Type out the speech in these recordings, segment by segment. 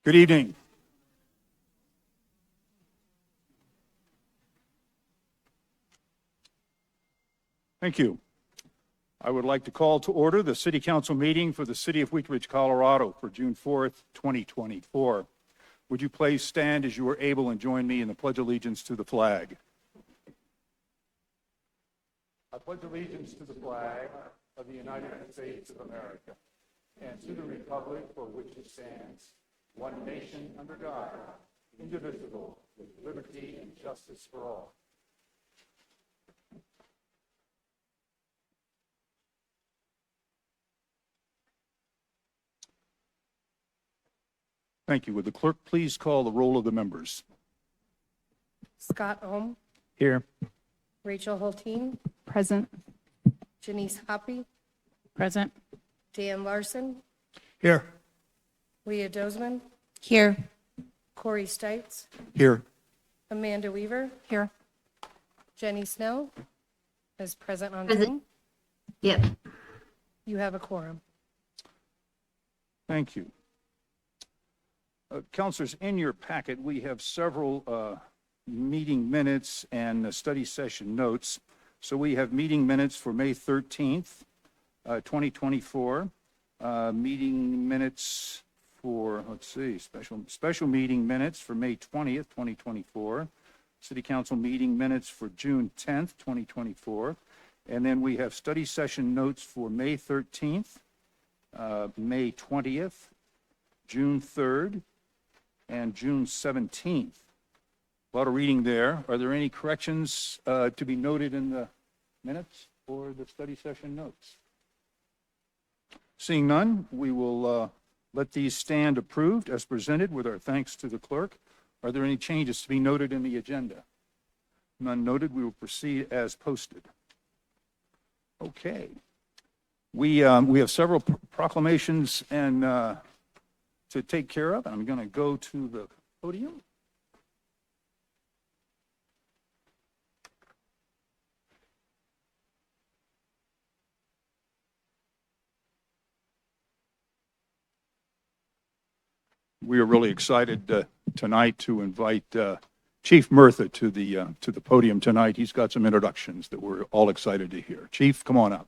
Good evening. Thank you. I would like to call to order the City Council meeting for the City of Wheat Ridge, Colorado for June 4th, 2024. Would you please stand as you are able and join me in the Pledge of Allegiance to the flag? I pledge allegiance to the flag of the United States of America and to the republic for which it stands, one nation under God, indivisible, with liberty and justice for all. Thank you. Would the clerk please call the roll of the members? Scott Ohm, Here. Rachel Hulteen, Present. Janice Hoppy, Present. Dan Larson, Here. Leah Dozman, Here. Corey Stites, Here. Amanda Weaver, Here. Jenny Snell is present on Present. Zoom. Yep. You have a quorum. Thank you. Councilors, in your packet, we have several meeting minutes and study session notes. So we have meeting minutes for May 13th, 2024. Meeting minutes for, special meeting minutes for May 20th, 2024. City Council meeting minutes for June 10th, 2024. And then we have study session notes for May 13th, May 20th, June 3rd, and June 17th. A lot of reading there. Are there any corrections to be noted in the minutes or the study session notes? Seeing none, we will let these stand approved as presented with our thanks to the clerk. Are there any changes to be noted in the agenda? None noted. We will proceed as posted. Okay. We have several proclamations and to take care of. I'm going to go to the podium. We are really excited tonight to invite Chief Murtha to the podium tonight. He's got some introductions that we're all excited to hear. Chief, come on up.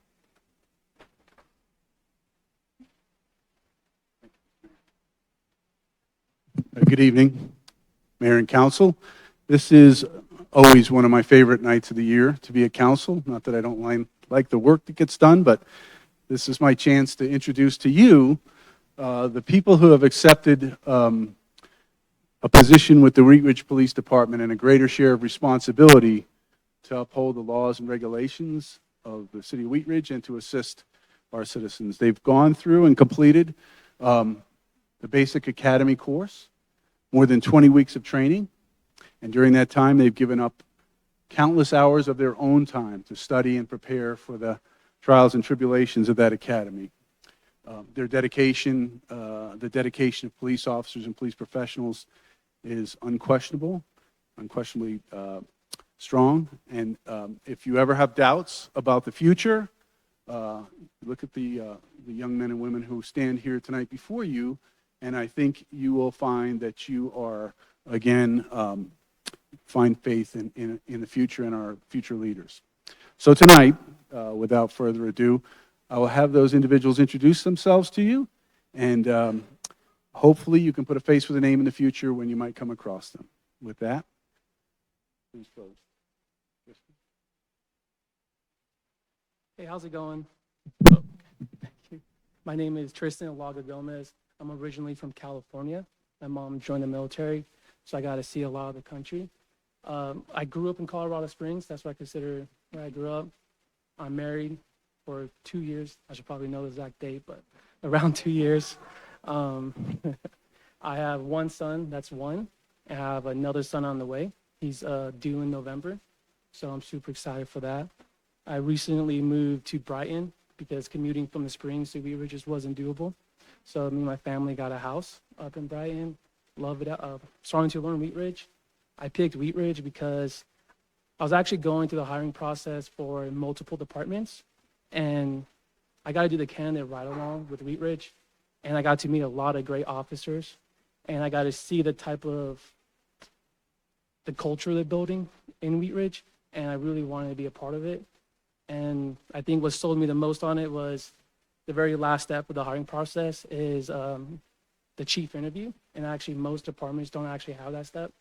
Good evening, Mayor and Council. This is always one of my favorite nights of the year to be at Council. Not that I don't like the work that gets done, but this is my chance to introduce to you the people who have accepted a position with the Wheat Ridge Police Department and a greater share of responsibility to uphold the laws and regulations of the city of Wheat Ridge and to assist our citizens. They've gone through and completed the basic academy course, more than 20 weeks of training, and during that time they've given up countless hours of their own time to study and prepare for the trials and tribulations of that academy. Their dedication, the dedication of police officers and police professionals is unquestionably strong, and if you ever have doubts about the future, look at the young men and women who stand here tonight before you, and I think you will find that you are, again, find faith in the future and our future leaders. So tonight, without further ado, I will have those individuals introduce themselves to you, and hopefully you can put a face with a name in the future when you might come across them. With that, please close. Hey, how's it going? Oh, thank you. My name is Tristan Alaga Gomez. I'm originally from California. My mom joined the military, so I got to see a lot of the country. I grew up in Colorado Springs. That's what I consider where I grew up. I'm married for 2 years. I should probably know the exact date, but around 2 years. I have one son, that's one. I have another son on the way. He's due in November, so I'm super excited for that. I recently moved to Brighton because commuting from the Springs to Wheat Ridge just wasn't doable. So me and my family got a house up in Brighton. Love it. Starting to learn Wheat Ridge. I picked Wheat Ridge because I was actually going through the hiring process for multiple departments, and I got to do the candidate ride along with Wheat Ridge, and I got to meet a lot of great officers. and I got to see the type of the culture they're building in Wheat Ridge, and I really wanted to be a part of it. And I think what sold me the most on it was the very last step of the hiring process is the chief interview, and actually most departments don't actually have that step.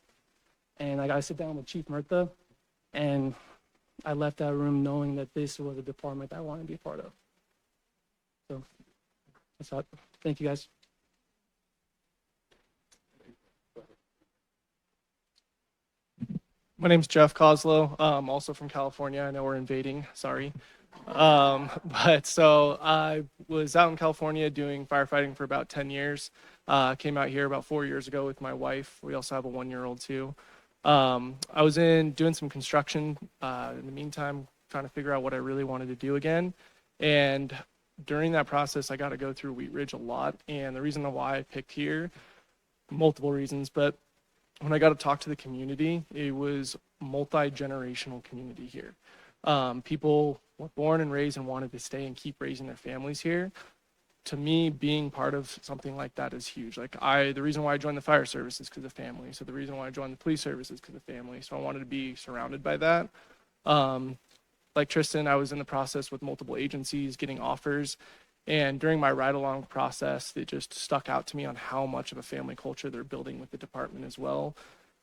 And I got to sit down with Chief Murtha, and I left that room knowing that this was a department that I wanted to be a part of. So that's all. Thank you, guys. My name's Jeff Coslow. Also from California. I know we're invading. Sorry. But so I was out in California doing firefighting for about 10 years. Came out here about 4 years ago with my wife. We also have a 1-year-old too. I was doing some construction in the meantime, trying to figure out what I really wanted to do again. And during that process, I got to go through Wheat Ridge a lot. And the reason why I picked here, multiple reasons, but when I got to talk to the community, it was multi-generational community here. People were born and raised and wanted to stay and keep raising their families here. To me, being part of something like that is huge. Like the reason why I joined the fire service is because of family. So the reason why I joined the police service is because of family. So I wanted to be surrounded by that. Like Tristan, I was in the process with multiple agencies getting offers. And during my ride-along process, it just stuck out to me on how much of a family culture they're building with the department as well.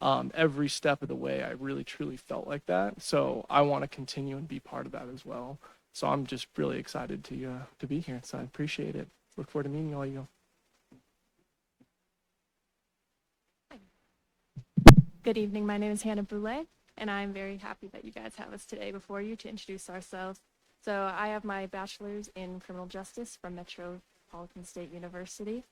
Every step of the way, I really, truly felt like that. So I want to continue and be part of that as well. So I'm just really excited to be here. So I appreciate it. Look forward to meeting all you. Good evening. My name is Hannah Boulay, and I'm very happy that you guys have us today before you to introduce ourselves. So I have my bachelor's in criminal justice from Metropolitan State University.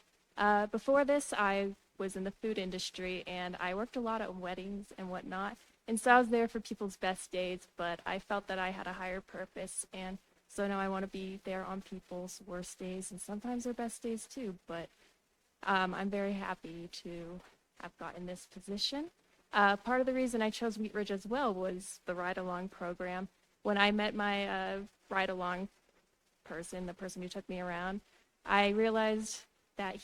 Before this, I was in the food industry, and I worked a lot at weddings and whatnot. And so I was there for people's best days, but I felt that I had a higher purpose. And so now I want to be there on people's worst days and sometimes their best days too. But I'm very happy to have gotten this position. Part of the reason I chose Wheat Ridge as well was the ride-along program. When I met my ride-along person, the person who took me around, I realized that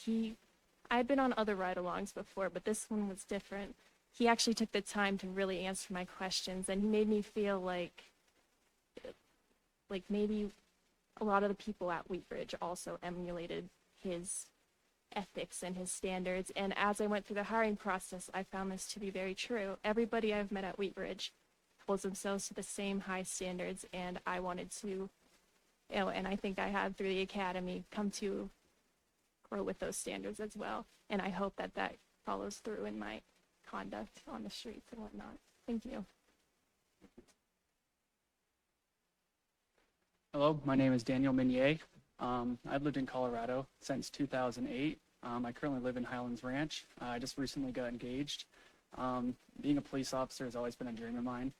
I had been on other ride-alongs before, but this one was different. He actually took the time to really answer my questions, and he made me feel like maybe a lot of the people at Wheat Ridge also emulated his ethics and his standards. And as I went through the hiring process, I found this to be very true. Everybody I've met at Wheat Ridge holds themselves to the same high standards, and I wanted to, and I think I had through the academy come to grow with those standards as well. And I hope that that follows through in my conduct on the streets and whatnot. Thank you. Hello, my name is Daniel Minier. I've lived in Colorado since 2008. I currently live in Highlands Ranch. I just recently got engaged. Being a police officer has always been a dream of mine.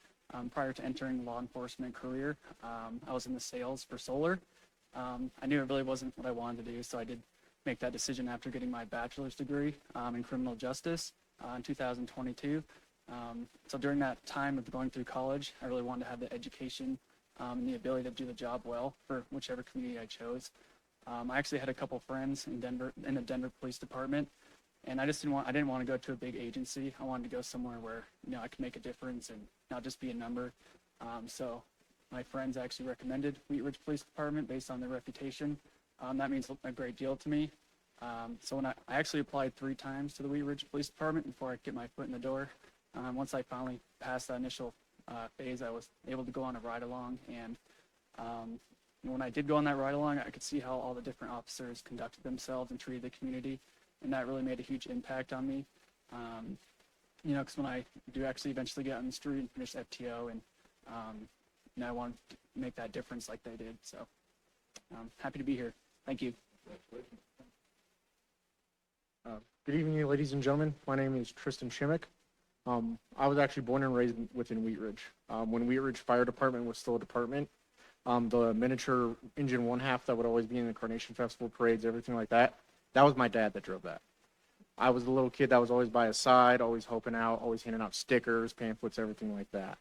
Prior to entering law enforcement career, I was in the sales for solar. I knew it really wasn't what I wanted to do, so I did make that decision after getting my bachelor's degree in criminal justice in 2022. So during that time of going through college, I really wanted to have the education and the ability to do the job well for whichever community I chose. I actually had a couple friends in the Denver Police Department, and I didn't want to go to a big agency. I wanted to go somewhere where I could make a difference and not just be a number. So my friends actually recommended Wheat Ridge Police Department based on their reputation. That means a great deal to me. So when I actually applied 3 times to the Wheat Ridge Police Department before I could get my foot in the door. Once I finally passed that initial phase, I was able to go on a ride-along, and when I did go on that ride-along, I could see how all the different officers conducted themselves and treated the community, and that really made a huge impact on me. Because when I do actually eventually get on the street and finish FTO, and I want to make that difference like they did. So I'm happy to be here. Thank you. Good evening, ladies and gentlemen. My name is Tristan Shimmick. I was actually born and raised within Wheat Ridge. When Wheat Ridge Fire Department was still a department, the miniature engine 1/2 that would always be in the Carnation Festival parades, everything like that, that was my dad that drove that. I was the little kid that was always by his side, always helping out, always handing out stickers, pamphlets, everything like that.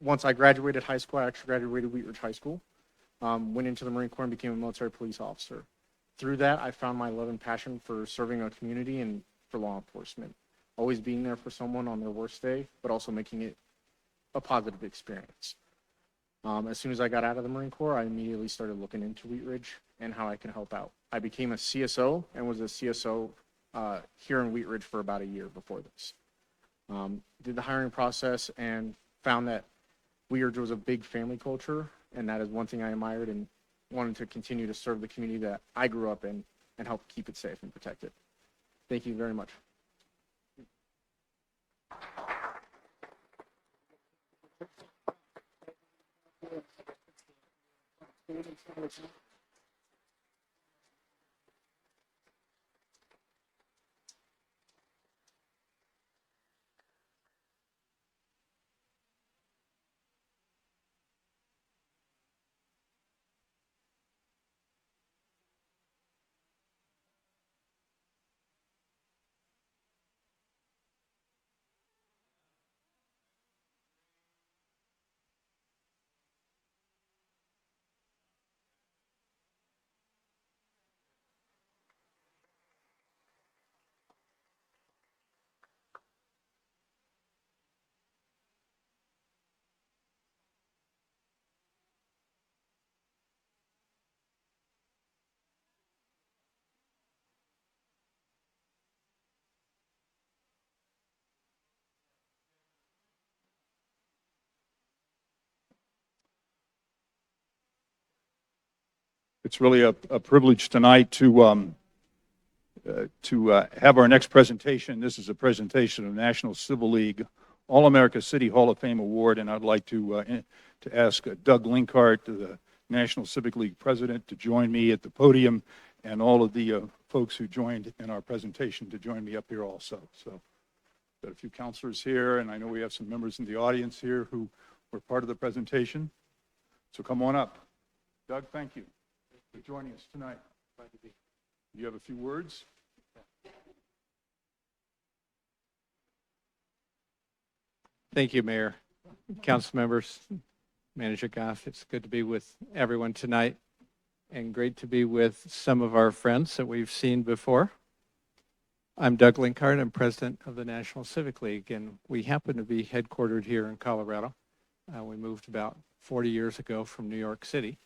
Once I graduated high school, I actually graduated Wheat Ridge High School, went into the Marine Corps and became a military police officer. through that, I found my love and passion for serving a community and for law enforcement. Always being there for someone on their worst day, but also making it a positive experience. As soon as I got out of the Marine Corps, I immediately started looking into Wheat Ridge and how I can help out. I became a CSO and was a CSO here in Wheat Ridge for about a year before this. Did the hiring process and found that Wheat Ridge was a big family culture, and that is one thing I admired and wanted to continue to serve the community that I grew up in and help keep it safe and protect it. Thank you very much. It's really a privilege tonight to have our next presentation. This is a presentation of National Civil League All-America City Hall of Fame Award, and I'd like to ask Doug Linkart, the National Civic League president, to join me at the podium, and all of the folks who joined in our presentation to join me up here also. So, got a few counselors here, and I know we have some members in the audience here who were part of the presentation. So come on up. Doug, thank you for joining us tonight. Glad to be. You have a few words? Thank you, Mayor, council members, Manager Goff. It's good to be with everyone tonight and great to be with some of our friends that we've seen before. I'm Doug Linkart. I'm president of the National Civic League, and we happen to be headquartered here in Colorado. We moved about 40 years ago from New York City,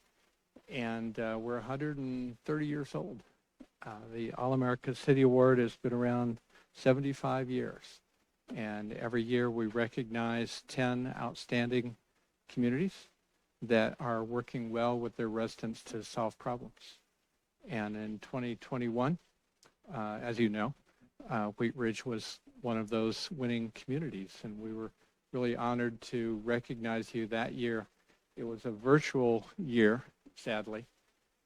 and we're 130 years old. The All-America City Award has been around 75 years. And every year we recognize 10 outstanding communities that are working well with their residents to solve problems. And in 2021, as you know, Wheat Ridge was one of those winning communities. And we were really honored to recognize you that year. It was a virtual year, sadly.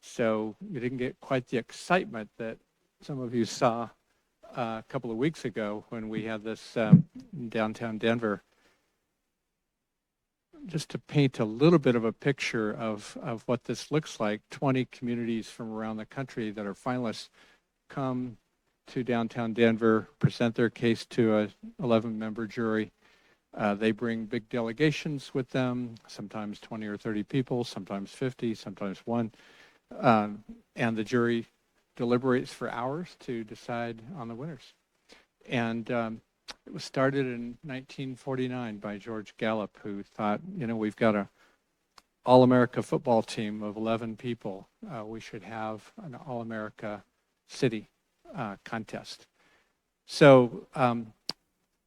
So you didn't get quite the excitement that some of you saw a couple of weeks ago when we had this downtown Denver. Just to paint a little bit of a picture of what this looks like, 20 communities from around the country that are finalists come to downtown Denver, present their case to a 11-member jury. They bring big delegations with them, sometimes 20 or 30 people, sometimes 50, sometimes one. And the jury deliberates for hours to decide on the winners. And it was started in 1949 by George Gallup, who thought, you know, we've got a All-America football team of 11 people. We should have an All-America City contest. So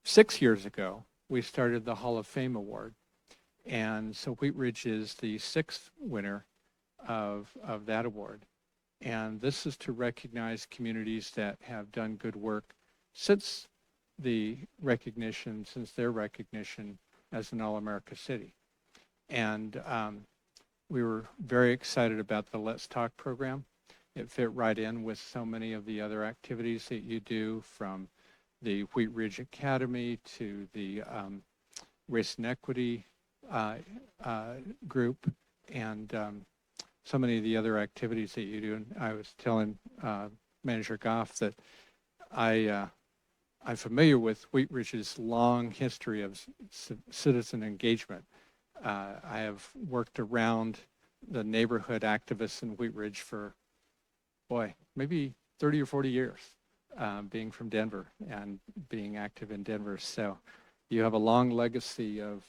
6 years ago, we started the Hall of Fame Award. And so Wheat Ridge is the 6th winner of that award. And this is to recognize communities that have done good work since their recognition as an All-America City. And we were very excited about the Let's Talk program. It fit right in with so many of the other activities that you do, from the Wheat Ridge Academy to the Race and Equity group, and so many of the other activities that you do. And I was telling Manager Goff that I'm familiar with Wheat Ridge's long history of citizen engagement. I have worked around the neighborhood activists in Wheat Ridge for boy, maybe 30 or 40 years being from Denver and being active in Denver. So you have a long legacy of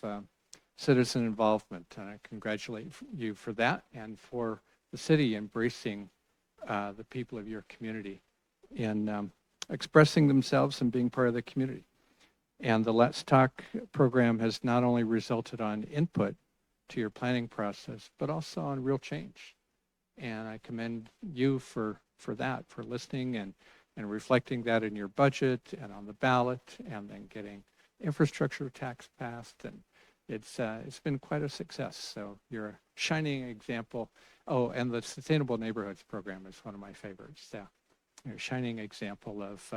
citizen involvement. And I congratulate you for that and for the city embracing the people of your community in expressing themselves and being part of the community. And the Let's Talk program has not only resulted on input to your planning process, but also on real change. And I commend you for that, for listening and reflecting that in your budget and on the ballot, and then getting infrastructure tax passed. And it's been quite a success. So you're a shining example. Oh, and the Sustainable Neighborhoods program is one of my favorites. So you're a shining example of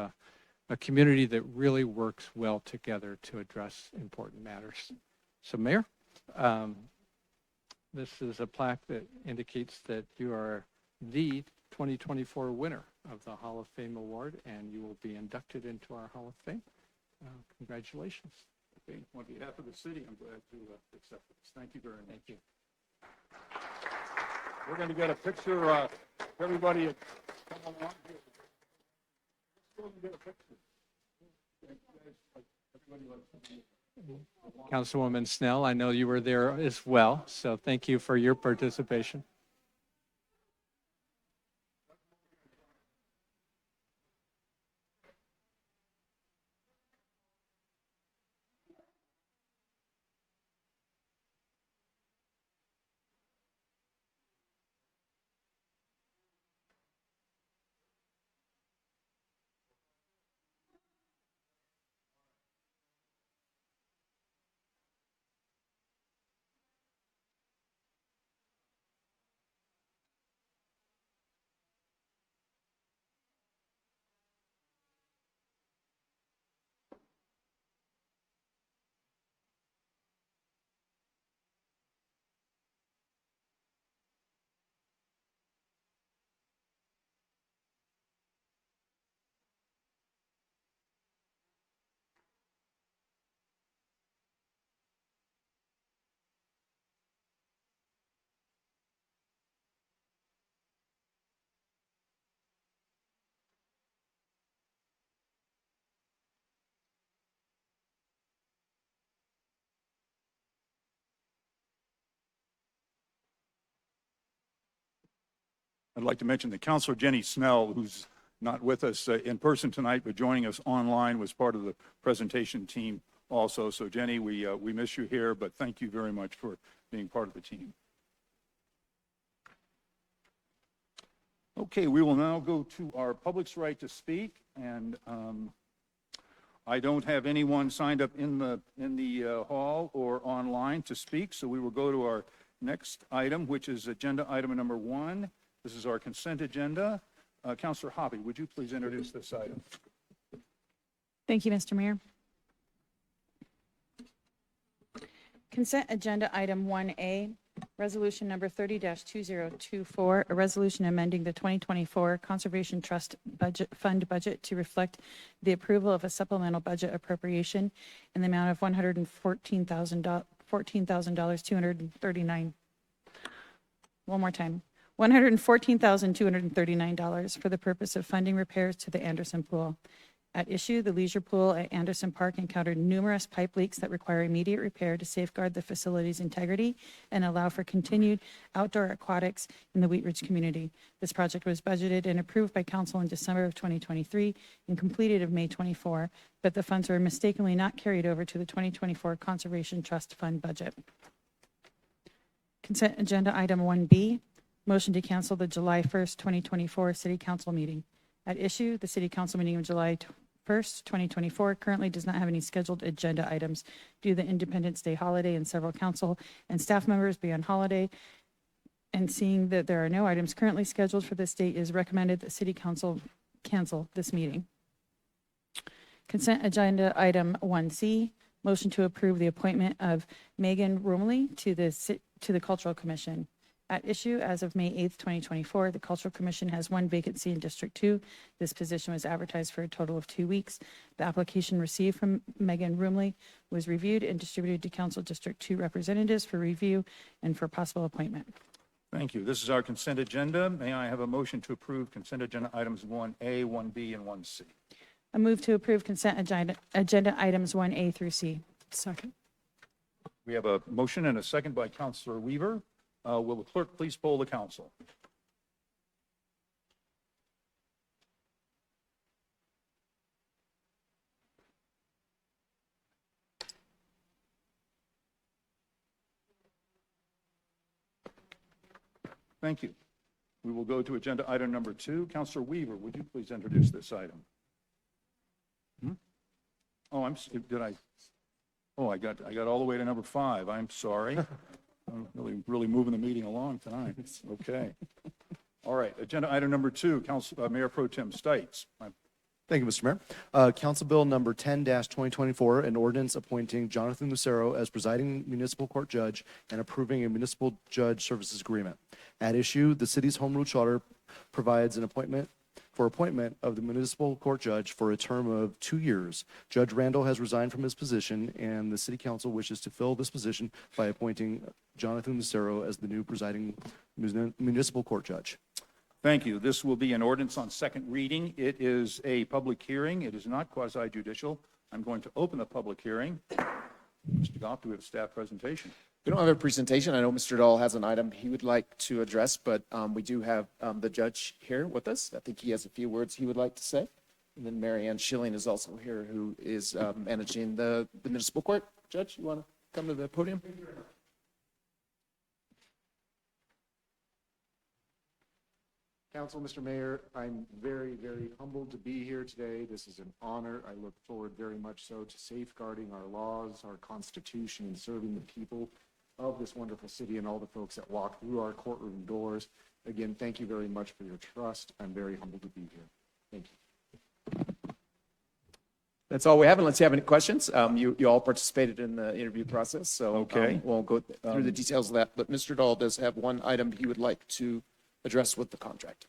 a community that really works well together to address important matters. So Mayor, this is a plaque that indicates that you are the 2024 winner of the Hall of Fame Award, and you will be inducted into our Hall of Fame. Congratulations. Okay, on behalf of the city, I'm glad to accept this. Thank you very much. Thank you. We're going to get a picture, everybody come along here. Let's go and get a picture. Councilwoman Snell, I know you were there as well, so thank you for your participation. I'd like to mention that Councilor Jenny Snell, who's not with us in person tonight, but joining us online, was part of the presentation team also. So Jenny, we miss you here, but thank you very much for being part of the team. Okay, we will now go to our public's right to speak, and I don't have anyone signed up in the hall or online to speak, so we will go to our next item, which is agenda item number 1. This is our consent agenda. Councilor Hoppe, would you please introduce this item? Thank you, Mr. Mayor. Consent agenda item 1A, resolution number 30-2024, a resolution amending the 2024 Conservation Trust Fund budget to reflect the approval of a supplemental budget appropriation in the amount of $14,239. One more time. $114,239 for the purpose of funding repairs to the Anderson Pool. At issue, the leisure pool at Anderson Park encountered numerous pipe leaks that require immediate repair to safeguard the facility's integrity and allow for continued outdoor aquatics in the Wheat Ridge community. This project was budgeted and approved by council in December of 2023 and completed of May 24, but the funds were mistakenly not carried over to the 2024 Conservation Trust Fund budget. Consent agenda item 1B, motion to cancel the July 1st, 2024 City Council meeting. At issue, the City Council meeting of July 1st, 2024 currently does not have any scheduled agenda items due to the Independence Day holiday and several council and staff members be on holiday. And seeing that there are no items currently scheduled for this date, it is recommended that City Council cancel this meeting. Consent agenda item 1C, motion to approve the appointment of Megan Rumley to the Cultural Commission. At issue, as of May 8th, 2024, the Cultural Commission has one vacancy in District 2. This position was advertised for a total of 2 weeks. The application received from Megan Rumley was reviewed and distributed to Council District 2 representatives for review and for possible appointment. Thank you. This is our consent agenda. May I have a motion to approve consent agenda items 1A, 1B, and 1C? I move to approve consent agenda items 1A through C. Second. We have a motion and a second by Counselor Weaver. Will the clerk please poll the council? Thank you. We will go to agenda item number 2. Counselor Weaver, would you please introduce this item? Oh, I got all the way to number 5. I'm sorry. I'm really moving the meeting along tonight. Okay. All right, agenda item number 2, Mayor Pro Tem Stites. Thank you, Mr. Mayor. Council Bill number 10-2024, an ordinance appointing Jonathan Lucero as presiding municipal court judge and approving a municipal judge services agreement. At issue, the city's home rule charter provides an appointment of the municipal court judge for a term of 2 years. Judge Randall has resigned from his position, and the city council wishes to fill this position by appointing Jonathan Lucero as the new presiding municipal court judge. Thank you. This will be an ordinance on second reading. It is a public hearing. It is not quasi-judicial. I'm going to open the public hearing. Mr. Goff, do we have a staff presentation? We don't have a presentation. I know Mr. Dahl has an item he would like to address, but we do have the judge here with us. I think he has a few words he would like to say. And then Mary Ann Schilling is also here, who is managing the municipal court. Judge, you want to come to the podium? Council, Mr. Mayor, I'm very, very humbled to be here today. This is an honor. I look forward very much so to safeguarding our laws, our Constitution, and serving the people of this wonderful city and all the folks that walk through our courtroom doors. Again, thank you very much for your trust. I'm very humbled to be here. Thank you. That's all we have, unless you have any questions. You all participated in the interview process, so Okay. We'll go through the details of that. But Mr. Dahl does have one item he would like to address with the contract.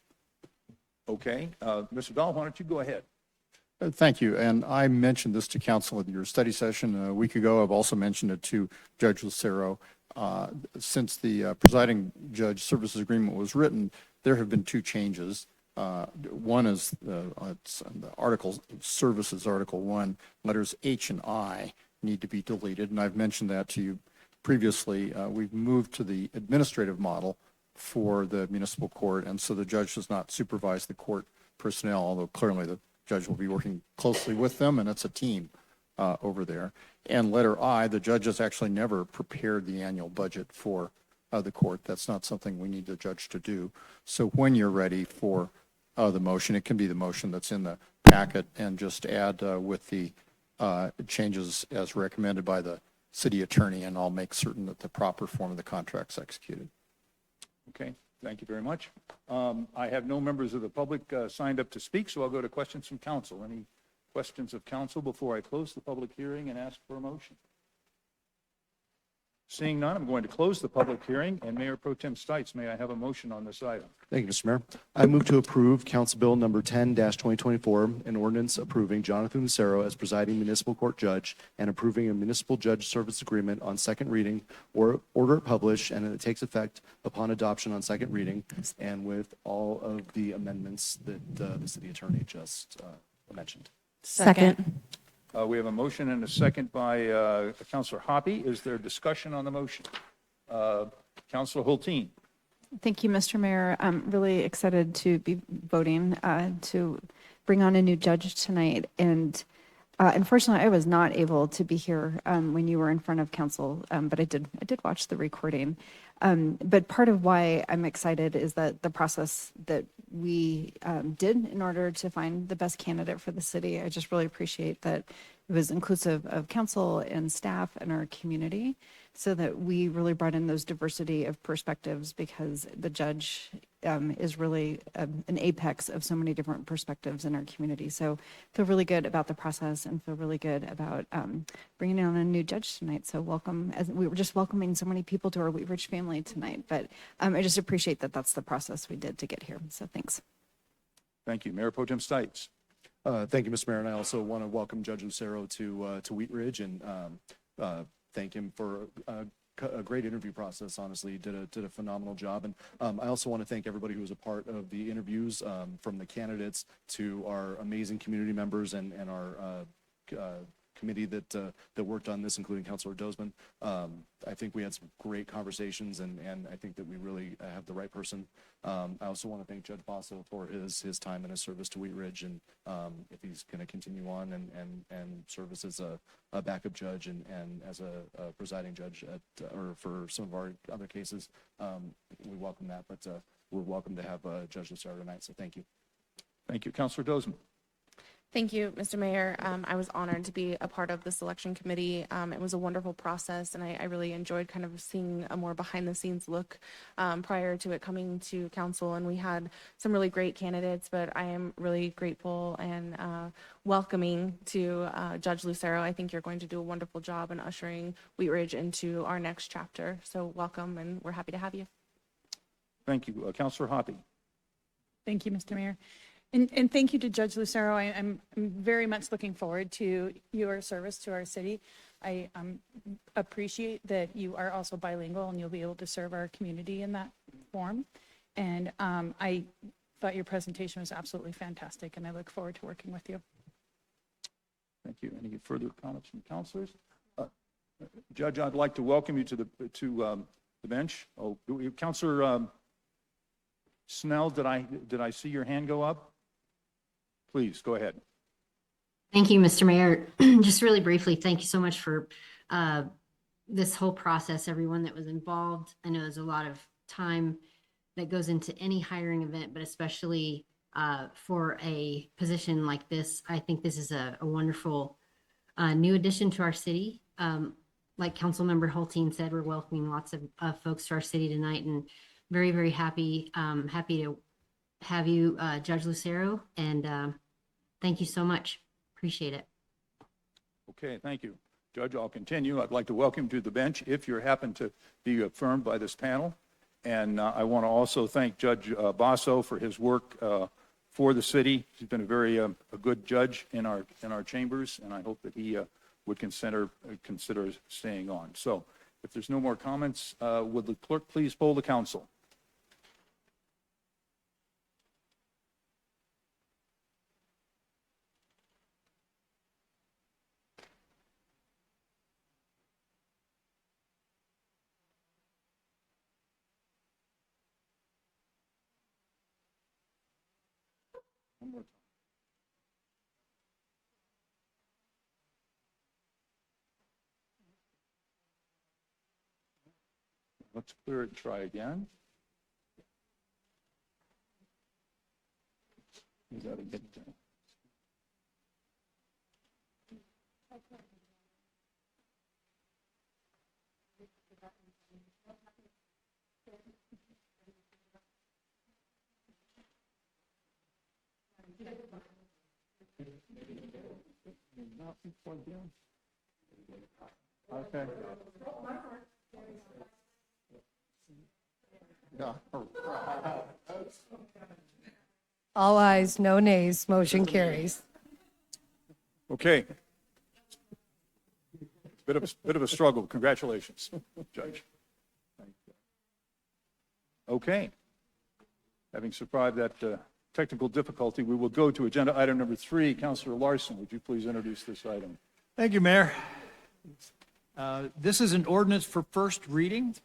Okay. Mr. Dahl, why don't you go ahead? Thank you. And I mentioned this to council at your study session a week ago. I've also mentioned it to Judge Lucero. Since the presiding judge services agreement was written, there have been 2 changes. One is it's the article services, Article 1, letters H and I need to be deleted. And I've mentioned that to you previously. We've moved to the administrative model for the municipal court, and so the judge does not supervise the court personnel, although clearly the judge will be working closely with them, and it's a team over there. And letter I, the judge has actually never prepared the annual budget for the court. That's not something we need the judge to do. So when you're ready for the motion, it can be the motion that's in the packet, and just add with the changes as recommended by the city attorney, and I'll make certain that the proper form of the contract's executed. Okay, thank you very much. I have no members of the public signed up to speak, so I'll go to questions from council. Any questions of council before I close the public hearing and ask for a motion? Seeing none, I'm going to close the public hearing, and Mayor Pro Tem Stites, may I have a motion on this item? Thank you, Mr. Mayor. I move to approve Council Bill number 10-2024, an ordinance approving Jonathan Lucero as presiding municipal court judge and approving a municipal judge service agreement on second reading, or order it published, and it takes effect upon adoption on second reading, and with all of the amendments that the city attorney just mentioned. Second. We have a motion and a second by Councilor Hoppe. Is there discussion on the motion? Councilor Hulteen. Thank you, Mr. Mayor. I'm really excited to be voting to bring on a new judge tonight. And unfortunately, I was not able to be here when you were in front of council, but I did watch the recording. But part of why I'm excited is that the process that we did in order to find the best candidate for the city, I just really appreciate that it was inclusive of council and staff and our community, so that we really brought in those diversity of perspectives, because the judge is really an apex of so many different perspectives in our community. So feel really good about the process, and feel really good about bringing on a new judge tonight. So welcome, as we were just welcoming so many people to our Wheat Ridge family tonight, but I just appreciate that that's the process we did to get here. So thanks. Thank you. Mayor Pro Tem Stites. Thank you, Mr. Mayor, and I also want to welcome Judge Lucero to Wheat Ridge, and thank him for a great interview process, honestly. Did a phenomenal job. And I also want to thank everybody who was a part of the interviews, from the candidates to our amazing community members and our committee that worked on this, including Councilor Dozman. I think we had some great conversations, and I think that we really have the right person. I also want to thank Judge Basso for his time and his service to Wheat Ridge, and if he's going to continue on and service as a backup judge and as a presiding judge or for some of our other cases, we welcome that. But we're welcome to have Judge Lucero tonight, so thank you. Thank you. Councilor Dozman. Thank you, Mr. Mayor. I was honored to be a part of the selection committee. It was a wonderful process, and I really enjoyed kind of seeing a more behind-the-scenes look prior to it coming to council. And we had some really great candidates, but I am really grateful and welcoming to Judge Lucero. I think you're going to do a wonderful job in ushering Wheat Ridge into our next chapter. So welcome, and we're happy to have you. Thank you. Councilor Hoppe. Thank you, Mr. Mayor. And thank you to Judge Lucero. I'm very much looking forward to your service to our city. I appreciate that you are also bilingual and you'll be able to serve our community in that form. And I thought your presentation was absolutely fantastic, and I look forward to working with you. Thank you. Any further comments from councilors? Judge, I'd like to welcome you to the bench. Oh, Councilor Snell, did I see your hand go up? Please, go ahead. Thank you, Mr. Mayor. Just really briefly, thank you so much for this whole process, everyone that was involved. I know there's a lot of time that goes into any hiring event, but especially for a position like this. I think this is a wonderful new addition to our city. Like Councilmember Hulteen said, we're welcoming lots of folks to our city tonight, and very, very happy to have you, Judge Lucero, and thank you so much. Appreciate it. Okay, thank you. Judge, I'll continue. I'd like to welcome you to the bench if you happen to be affirmed by this panel. And I want to also thank Judge Basso for his work for the city. He's been a very a good judge in our chambers, and I hope that he would consider staying on. So if there's no more comments, would the clerk please poll the council? One more time. Let's clear it and try again. You gotta get there. Not plugged in. Okay. Yeah. All ayes, no nays, motion carries. Okay. Bit of a struggle. Congratulations, Judge. Okay. Having survived that technical difficulty, we will go to agenda item number 3. Councilor Larson, would you please introduce this item? Thank you, Mayor. This is an ordinance for first reading.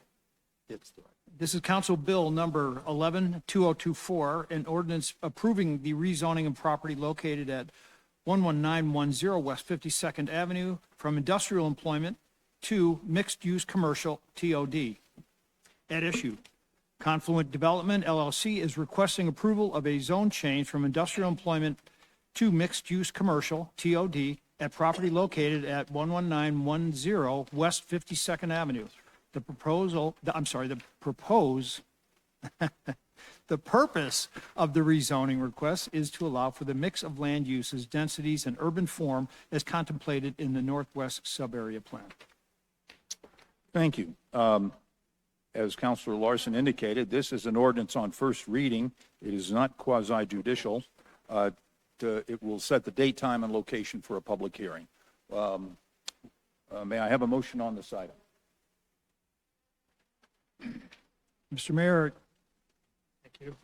This is Council Bill number 11-2024, an ordinance approving the rezoning of property located at 11910 West 52nd Avenue from industrial employment to mixed-use commercial TOD. At issue, Confluent Development LLC is requesting approval of a zone change from industrial employment to mixed-use commercial TOD at property located at 11910 West 52nd Avenue. The purpose of the rezoning request is to allow for the mix of land uses, densities, and urban form as contemplated in the Northwest Sub-Area Plan. Thank you. As Councilor Larson indicated, this is an ordinance on first reading. It is not quasi-judicial. It will set the date, time, and location for a public hearing. May I have a motion on this item? Mr. Mayor, Thank you.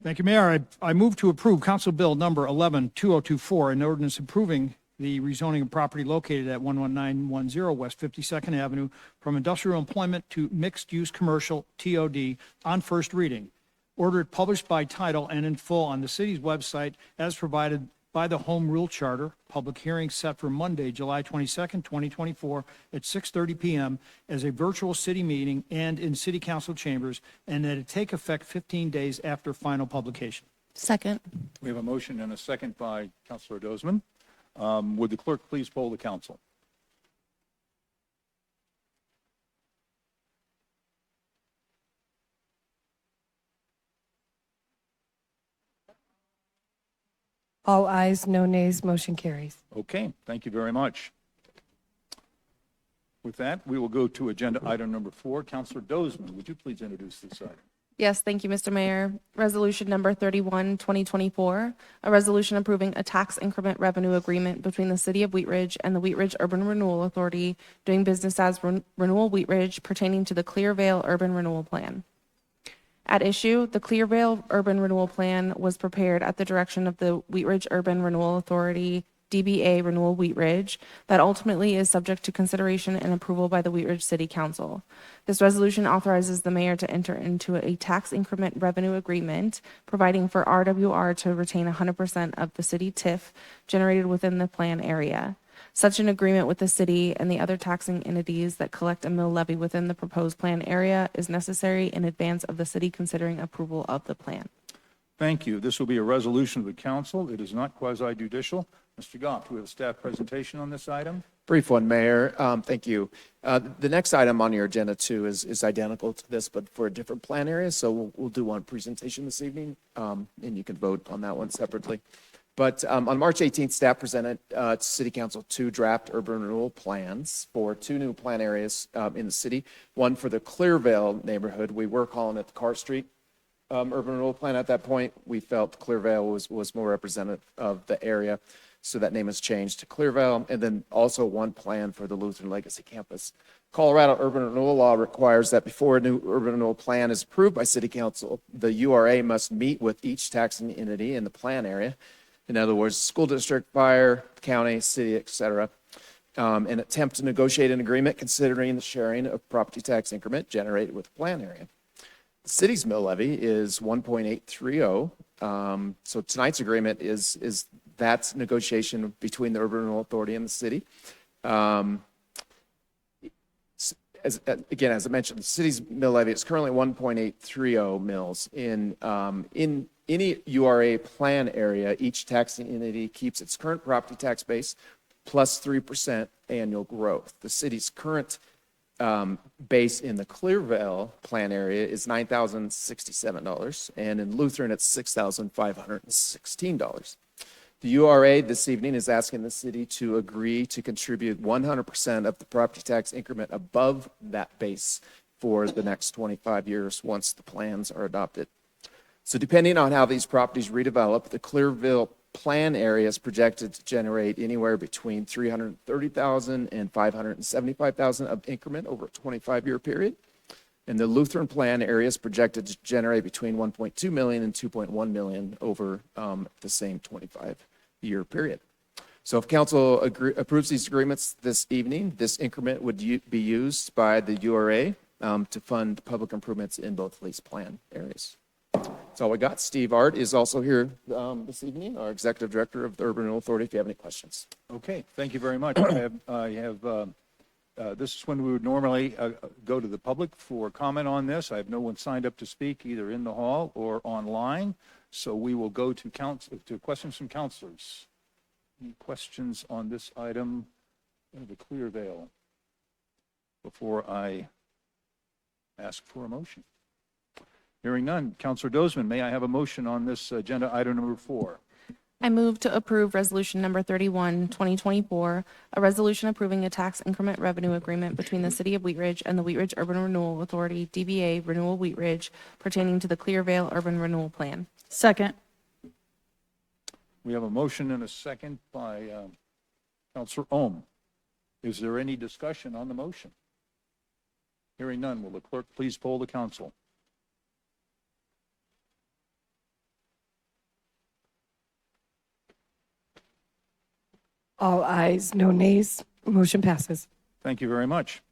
thank you, Mayor. I move to approve Council Bill number 11-2024, an ordinance approving the rezoning of property located at 11910 West 52nd Avenue from industrial employment to mixed-use commercial TOD on first reading. Ordered published by title and in full on the city's website as provided by the Home Rule Charter. Public hearing set for Monday, July 22nd, 2024 at 6:30 PM as a virtual city meeting and in city council chambers, and that it take effect 15 days after final publication. Second. We have a motion and a second by Councilor Dozman. Would the clerk please poll the council? All ayes, no nays, motion carries. Okay, thank you very much. With that, we will go to agenda item number 4. Councilor Dozman, would you please introduce this item? Yes, thank you, Mr. Mayor. Resolution number 31, 2024, a resolution approving a tax increment revenue agreement between the City of Wheat Ridge and the Wheat Ridge Urban Renewal Authority doing business as Renewal Wheat Ridge pertaining to the Clearvale Urban Renewal Plan. At issue, the Clearvale Urban Renewal Plan was prepared at the direction of the Wheat Ridge Urban Renewal Authority, DBA Renewal Wheat Ridge, that ultimately is subject to consideration and approval by the Wheat Ridge City Council. This resolution authorizes the mayor to enter into a tax increment revenue agreement, providing for RWR to retain 100% of the city TIF generated within the plan area. Such an agreement with the city and the other taxing entities that collect a mill levy within the proposed plan area is necessary in advance of the city considering approval of the plan. Thank you. This will be a resolution of the council. It is not quasi-judicial. Mr. Goff, do we have a staff presentation on this item? Brief one, Mayor. Thank you. The next item on your agenda too is identical to this, but for a different plan area. So we'll do one presentation this evening, and you can vote on that one separately. But on March 18th, staff presented to City Council 2 draft urban renewal plans for 2 new plan areas in the city. One for the Clearvale neighborhood. We were calling it the Carr Street urban renewal plan at that point. We felt Clearvale was more representative of the area, so that name has changed to Clearvale. And then also one plan for the Lutheran Legacy Campus. Colorado urban renewal law requires that before a new urban renewal plan is approved by City Council, the URA must meet with each taxing entity in the plan area. In other words, school district, fire, county, city, et cetera, and attempt to negotiate an agreement considering the sharing of property tax increment generated with the plan area. The city's mill levy is 1.830. So tonight's agreement is that's negotiation between the Urban Renewal Authority and the city. Again, as I mentioned, the city's mill levy is currently 1.830 mills. In any URA plan area, each taxing entity keeps its current property tax base plus 3% annual growth. The city's current base in the Clearvale plan area is $9,067, and in Lutheran, it's $6,516. The URA this evening is asking the city to agree to contribute 100% of the property tax increment above that base for the next 25 years once the plans are adopted. So depending on how these properties redevelop, the Clearvale plan area is projected to generate anywhere between $330,000 and $575,000 of increment over a 25-year period. And the Lutheran plan area is projected to generate between $1.2 million and $2.1 million over the same 25-year period. So if council approves these agreements this evening, this increment would be used by the URA to fund public improvements in both lease plan areas. That's all we got. Steve Art is also here this evening, our Executive Director of the Urban Renewal Authority, if you have any questions. Okay, thank you very much. This is when we would normally go to the public for comment on this. I have no one signed up to speak either in the hall or online, so we will go to questions from councilors. Any questions on this item of the Clearvale before I ask for a motion? Hearing none. Councilor Dozman, may I have a motion on this agenda item number 4? I move to approve resolution number 31, 2024, a resolution approving a tax increment revenue agreement between the City of Wheat Ridge and the Wheat Ridge Urban Renewal Authority, DBA Renewal Wheat Ridge, pertaining to the Clearvale Urban Renewal Plan. Second. We have a motion and a second by Councilor Ohm. Is there any discussion on the motion? Hearing none, will the clerk please poll the council? All ayes, no nays. Motion passes. Thank you very much.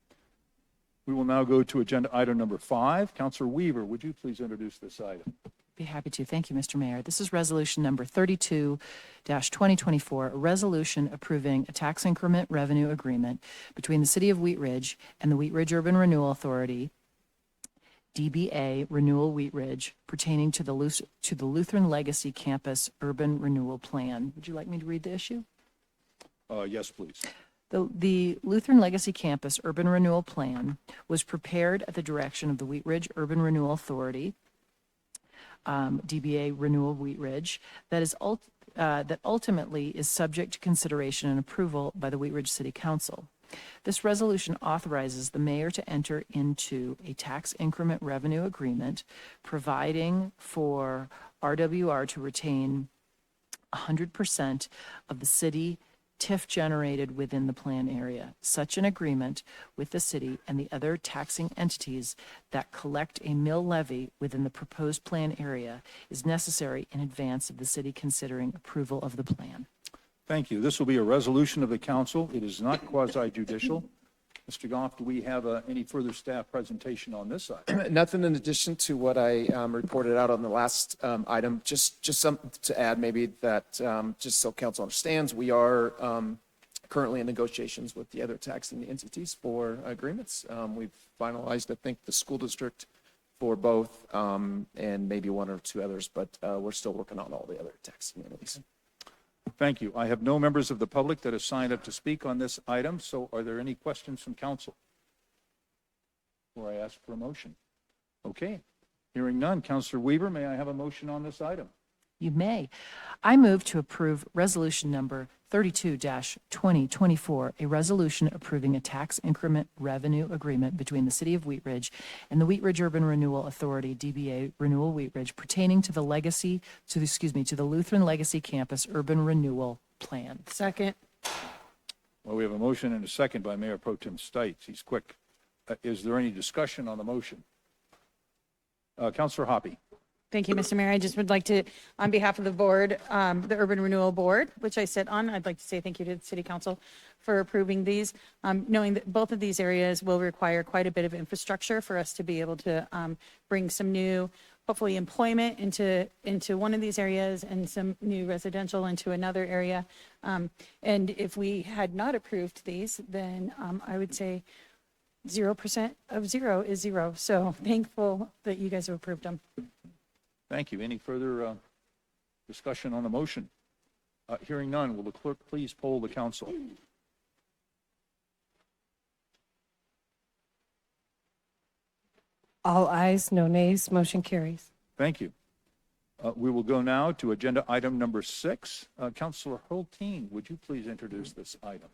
We will now go to agenda item number 5. Councilor Weaver, would you please introduce this item? Be happy to. Thank you, Mr. Mayor. This is resolution number 32-2024, a resolution approving a tax increment revenue agreement between the City of Wheat Ridge and the Wheat Ridge Urban Renewal Authority, DBA Renewal Wheat Ridge, pertaining to the Lutheran Legacy Campus Urban Renewal Plan. Would you like me to read the issue? Yes, please. The Lutheran Legacy Campus Urban Renewal Plan was prepared at the direction of the Wheat Ridge Urban Renewal Authority, DBA Renewal Wheat Ridge, that ultimately is subject to consideration and approval by the Wheat Ridge City Council. This resolution authorizes the mayor to enter into a tax increment revenue agreement, providing for RWR to retain 100% of the city TIF generated within the plan area. Such an agreement with the city and the other taxing entities that collect a mill levy within the proposed plan area is necessary in advance of the city considering approval of the plan. Thank you. This will be a resolution of the council. It is not quasi-judicial. Mr. Goff, do we have any further staff presentation on this item? Nothing in addition to what I reported out on the last item. Just something to add, maybe that just so council understands, we are currently in negotiations with the other taxing entities for agreements. We've finalized, I think, the school district for both, and maybe one or two others, but we're still working on all the other taxing entities. Thank you. I have no members of the public that have signed up to speak on this item, so are there any questions from council before I ask for a motion? Okay. Hearing none. Councilor Weaver, may I have a motion on this item? You may. I move to approve resolution number 32-2024, a resolution approving a tax increment revenue agreement between the City of Wheat Ridge and the Wheat Ridge Urban Renewal Authority, DBA Renewal Wheat Ridge, pertaining to the Lutheran Legacy Campus Urban Renewal Plan. Second. Well, we have a motion and a second by Mayor Pro Tem Stites. He's quick. Is there any discussion on the motion? Councilor Hoppe. Thank you, Mr. Mayor. I just would like to, on behalf of the board, the Urban Renewal Board, which I sit on, I'd like to say thank you to the City Council for approving these, knowing that both of these areas will require quite a bit of infrastructure for us to be able to bring some new, hopefully, employment into one of these areas and some new residential into another area. And if we had not approved these, then I would say 0% of 0 is 0. So thankful that you guys have approved them. Thank you. Any further discussion on the motion? Hearing none, will the clerk please poll the council? All ayes, no nays. Motion carries. Thank you. We will go now to agenda item number 6. Councilor Hulteen, would you please introduce this item?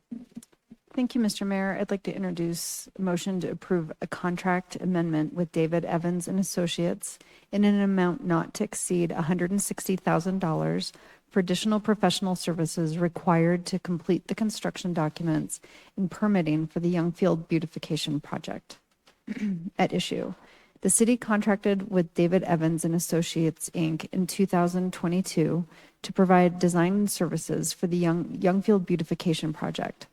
Thank you, Mr. Mayor. I'd like to introduce a motion to approve a contract amendment with David Evans and Associates in an amount not to exceed $160,000 for additional professional services required to complete the construction documents and permitting for the Youngfield beautification project. At issue, the city contracted with David Evans and Associates, Inc. in 2022 to provide design services for the Youngfield beautification project.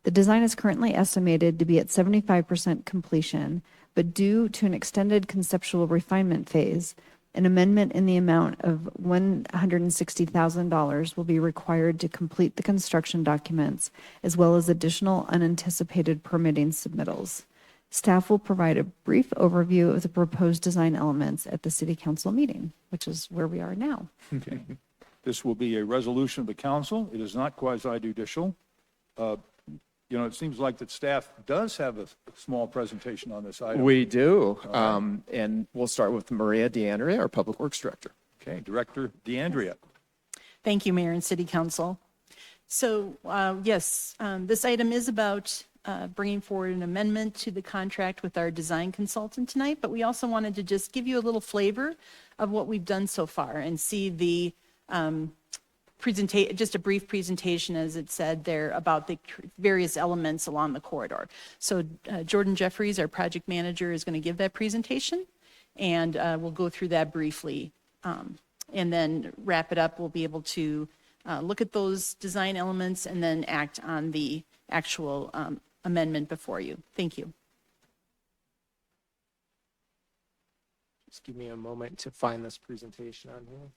The design is currently estimated to be at 75% completion, but due to an extended conceptual refinement phase, an amendment in the amount of $160,000 will be required to complete the construction documents, as well as additional unanticipated permitting submittals. Staff will provide a brief overview of the proposed design elements at the City Council meeting, which is where we are now. Okay. This will be a resolution of the council. It is not quasi-judicial. It seems like that staff does have a small presentation on this item. We do. And we'll start with Maria DeAndrea, our Public Works Director. Okay, Director DeAndrea. Thank you, Mayor and City Council. So, yes, this item is about bringing forward an amendment to the contract with our design consultant tonight, but we also wanted to just give you a little flavor of what we've done so far and see the just a brief presentation, as it said there, about the various elements along the corridor. So Jordan Jeffries, our project manager, is going to give that presentation, and we'll go through that briefly. And then wrap it up, we'll be able to look at those design elements and then act on the actual amendment before you. Thank you. Just give me a moment to find this presentation on here.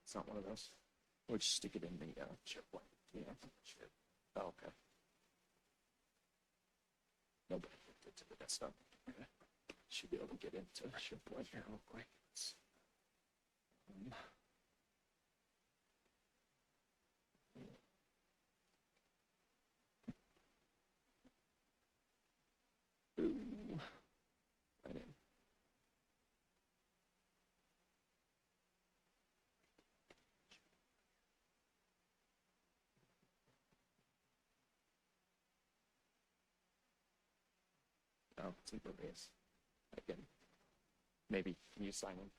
It's not one of those. We'll just stick it in the SharePoint. Yeah, sure. Oh, okay. Nobody clicked it to the desktop. Okay. Should be able to get into SharePoint here real quick. Ooh. Right in. Oh, it's in Burmese. Again, maybe can you sign in?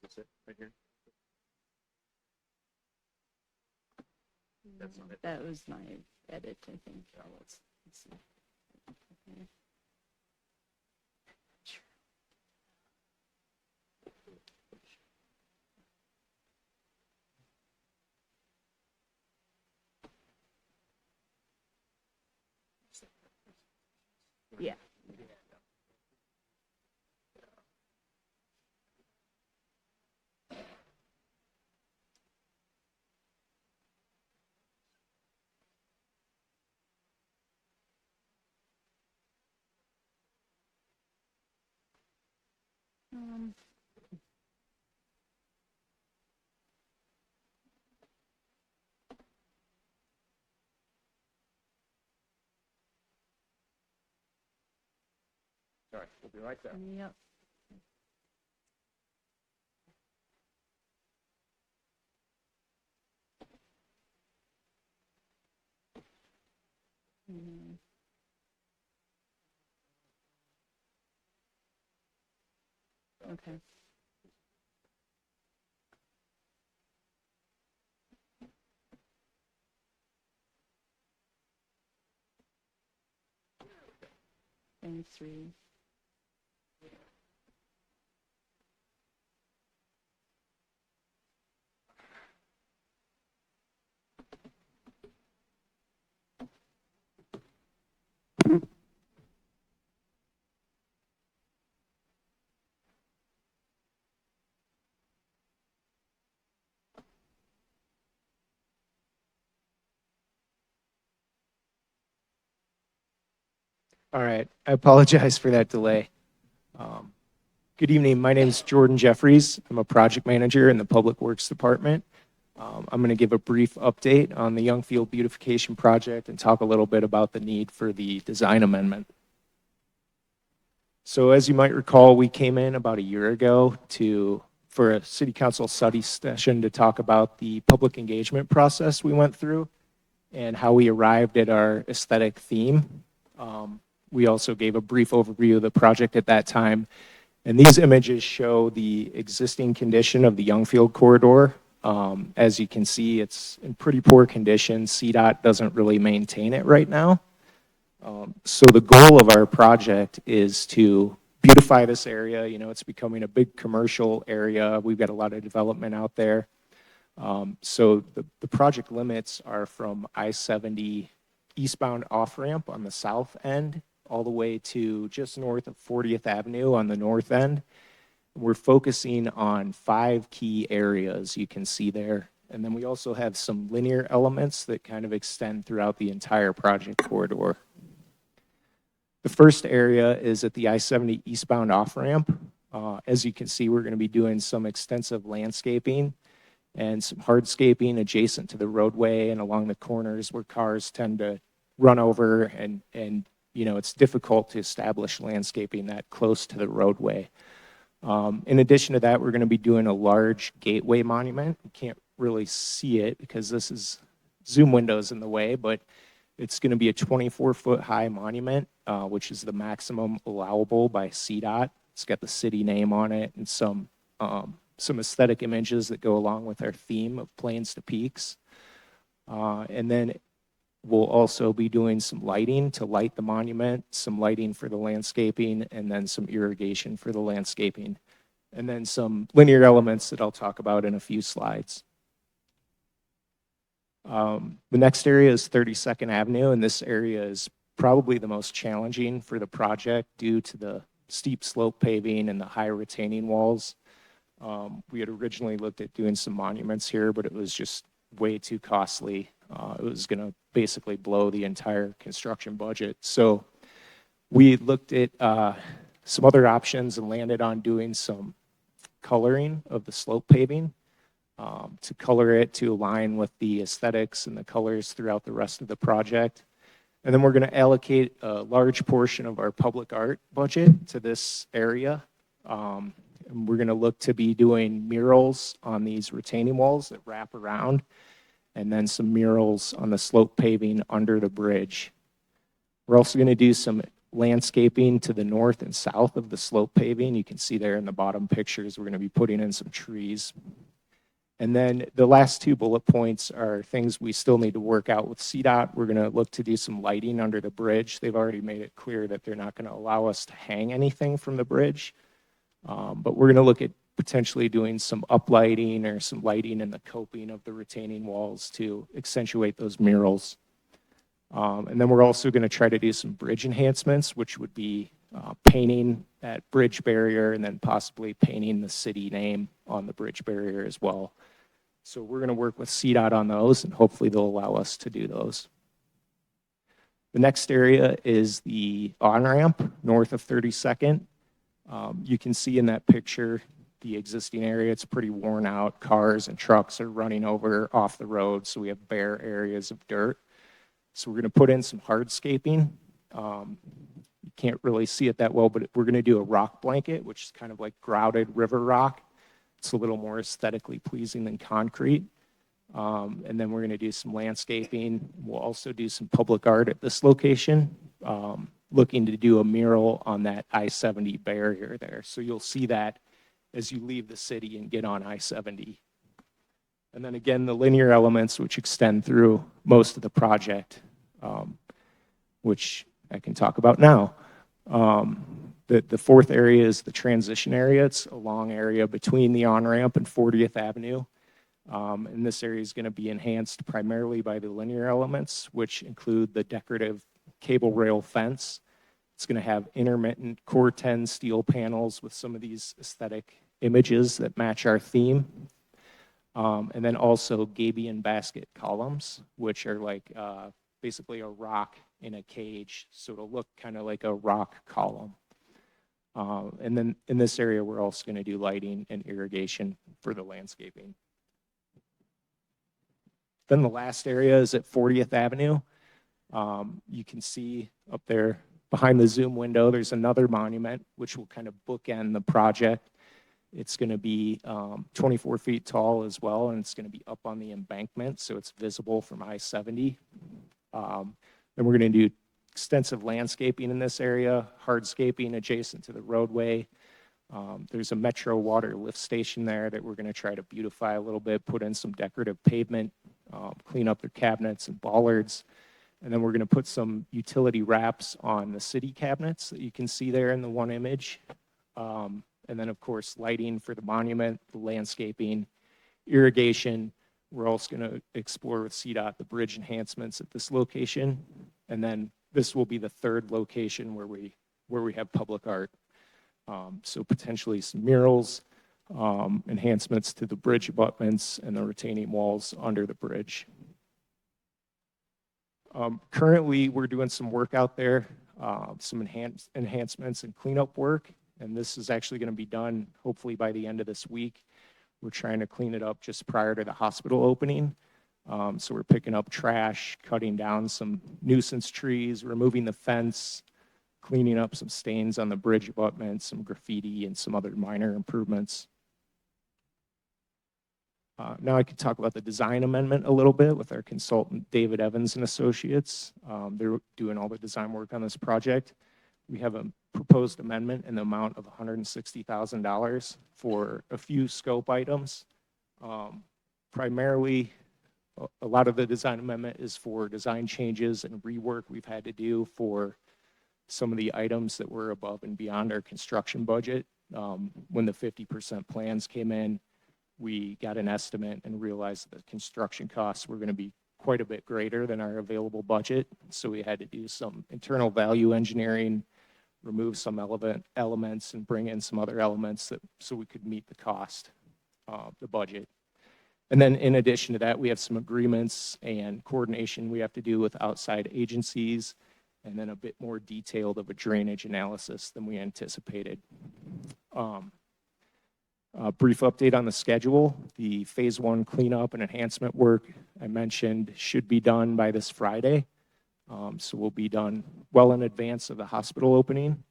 That's it, right here. That's not it. That was my edit, I think. Yeah, let's see. Okay. Yeah. Um, All right, we'll be right there. Yep. Mm. Okay. and 3. All right. I apologize for that delay. Good evening. My name is Jordan Jeffries. I'm a project manager in the Public Works Department. I'm going to give a brief update on the Youngfield beautification project and talk a little bit about the need for the design amendment. So as you might recall, we came in about a year ago for a city council study session to talk about the public engagement process we went through and how we arrived at our aesthetic theme. We also gave a brief overview of the project at that time. And these images show the existing condition of the Youngfield corridor. As you can see, it's in pretty poor condition. CDOT doesn't really maintain it right now. So the goal of our project is to beautify this area. You know, it's becoming a big commercial area. We've got a lot of development out there. So the project limits are from I-70 eastbound off-ramp on the south end all the way to just north of 40th Avenue on the north end. We're focusing on 5 key areas you can see there. And then we also have some linear elements that kind of extend throughout the entire project corridor. The first area is at the I-70 eastbound off-ramp. As you can see, we're going to be doing some extensive landscaping and some hardscaping adjacent to the roadway and along the corners where cars tend to run over and you know, it's difficult to establish landscaping that close to the roadway. In addition to that, we're going to be doing a large gateway monument. You can't really see it because this is zoom windows in the way, but it's going to be a 24-foot high monument, which is the maximum allowable by CDOT. It's got the city name on it and some aesthetic images that go along with our theme of plains to peaks. And then we'll also be doing some lighting to light the monument, some lighting for the landscaping, and then some irrigation for the landscaping. And then some linear elements that I'll talk about in a few slides. The next area is 32nd Avenue, and this area is probably the most challenging for the project due to the steep slope paving and the high retaining walls. We had originally looked at doing some monuments here, but it was just way too costly. It was going to basically blow the entire construction budget. So we looked at some other options and landed on doing some coloring of the slope paving to color it to align with the aesthetics and the colors throughout the rest of the project. And then we're going to allocate a large portion of our public art budget to this area. And we're going to look to be doing murals on these retaining walls that wrap around, and then some murals on the slope paving under the bridge. We're also going to do some landscaping to the north and south of the slope paving. You can see there in the bottom pictures, we're going to be putting in some trees. And then the last 2 bullet points are things we still need to work out with CDOT. We're going to look to do some lighting under the bridge. They've already made it clear that they're not going to allow us to hang anything from the bridge. But we're going to look at potentially doing some uplighting or some lighting in the coping of the retaining walls to accentuate those murals. And then we're also going to try to do some bridge enhancements, which would be painting that bridge barrier and then possibly painting the city name on the bridge barrier as well. So we're going to work with CDOT on those, and hopefully they'll allow us to do those. The next area is the on-ramp north of 32nd. You can see in that picture the existing area. It's pretty worn out. Cars and trucks are running over off the road, so we have bare areas of dirt. So we're going to put in some hardscaping. You can't really see it that well, but we're going to do a rock blanket, which is kind of like grouted river rock. It's a little more aesthetically pleasing than concrete. And then we're going to do some landscaping. We'll also do some public art at this location, looking to do a mural on that I-70 barrier there. So you'll see that as you leave the city and get on I-70. And then again, the linear elements which extend through most of the project, which I can talk about now. The fourth area is the transition area. It's a long area between the on-ramp and 40th Avenue. And this area is going to be enhanced primarily by the linear elements, which include the decorative cable rail fence. It's going to have intermittent Core 10 steel panels with some of these aesthetic images that match our theme. And then also gabion basket columns, which are like basically a rock in a cage. So it'll look kind of like a rock column. And then in this area, we're also going to do lighting and irrigation for the landscaping. Then the last area is at 40th Avenue. You can see up there behind the Zoom window, there's another monument which will kind of bookend the project. It's going to be 24 feet tall as well, and it's going to be up on the embankment, so it's visible from I-70. Then we're going to do extensive landscaping in this area, hardscaping adjacent to the roadway. There's a Metro water lift station there that we're going to try to beautify a little bit, put in some decorative pavement, clean up their cabinets and bollards. And then we're going to put some utility wraps on the city cabinets that you can see there in the one image. And then, of course, lighting for the monument, the landscaping, irrigation. We're also going to explore with CDOT the bridge enhancements at this location. And then this will be the third location where we have public art. So potentially some murals, enhancements to the bridge abutments and the retaining walls under the bridge. Currently, we're doing some work out there, some enhancements and cleanup work. And this is actually going to be done hopefully by the end of this week. We're trying to clean it up just prior to the hospital opening. So we're picking up trash, cutting down some nuisance trees, removing the fence, cleaning up some stains on the bridge abutments, some graffiti, and some other minor improvements. Now I could talk about the design amendment a little bit with our consultant, David Evans and Associates. They're doing all the design work on this project. We have a proposed amendment in the amount of $160,000 for a few scope items. Primarily, a lot of the design amendment is for design changes and rework we've had to do for some of the items that were above and beyond our construction budget. When the 50% plans came in, we got an estimate and realized that construction costs were going to be quite a bit greater than our available budget. So we had to do some internal value engineering, remove some elements and bring in some other elements so we could meet the cost of the budget. And then in addition to that, we have some agreements and coordination we have to do with outside agencies, and then a bit more detailed of a drainage analysis than we anticipated. A brief update on the schedule. The phase 1 cleanup and enhancement work I mentioned should be done by this Friday. So we'll be done well in advance of the hospital opening.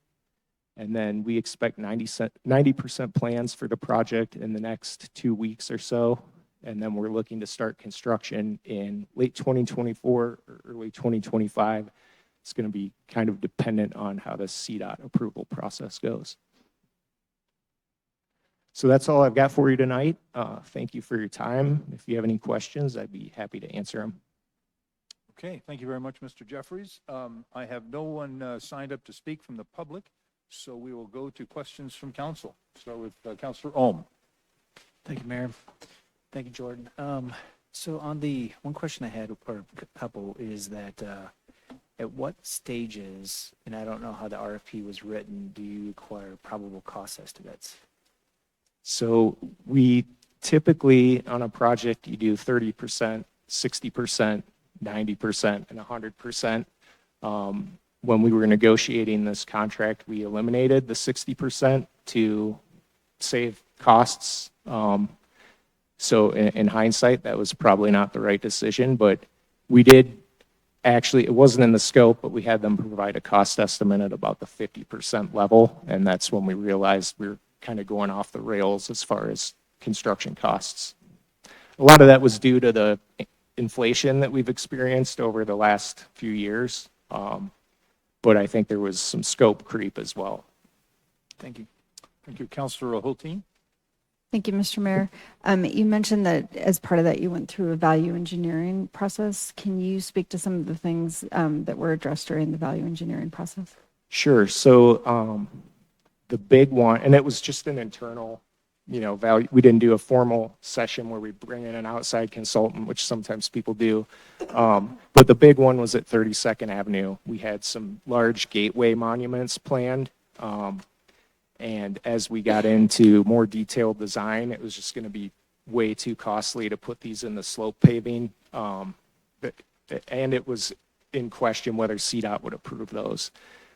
And then we expect 90% plans for the project in the next 2 weeks or so. And then we're looking to start construction in late 2024 or early 2025. It's going to be kind of dependent on how the CDOT approval process goes. So that's all I've got for you tonight. Thank you for your time. If you have any questions, I'd be happy to answer them. Okay, thank you very much, Mr. Jeffries. I have no one signed up to speak from the public, so we will go to questions from council. Start with Councilor Ohm. Thank you, Mayor. Thank you, Jordan. So on the one question I had, or a couple, is that at what stages, and I don't know how the RFP was written, do you require probable cost estimates? So we typically, on a project, you do 30%, 60%, 90%, and 100%. When we were negotiating this contract, we eliminated the 60% to save costs. So in hindsight, that was probably not the right decision, but we did actually, it wasn't in the scope, but we had them provide a cost estimate at about the 50% level, and that's when we realized we were kind of going off the rails as far as construction costs. A lot of that was due to the inflation that we've experienced over the last few years, but I think there was some scope creep as well. Thank you. Thank you. Councilor Hulteen. Thank you, Mr. Mayor. You mentioned that as part of that, you went through a value engineering process. Can you speak to some of the things that were addressed during the value engineering process? Sure. So the big one, and it was just an internal, value. We didn't do a formal session where we bring in an outside consultant, which sometimes people do. But the big one was at 32nd Avenue. We had some large gateway monuments planned. And as we got into more detailed design, it was just going to be way too costly to put these in the slope paving. And it was in question whether CDOT would approve those.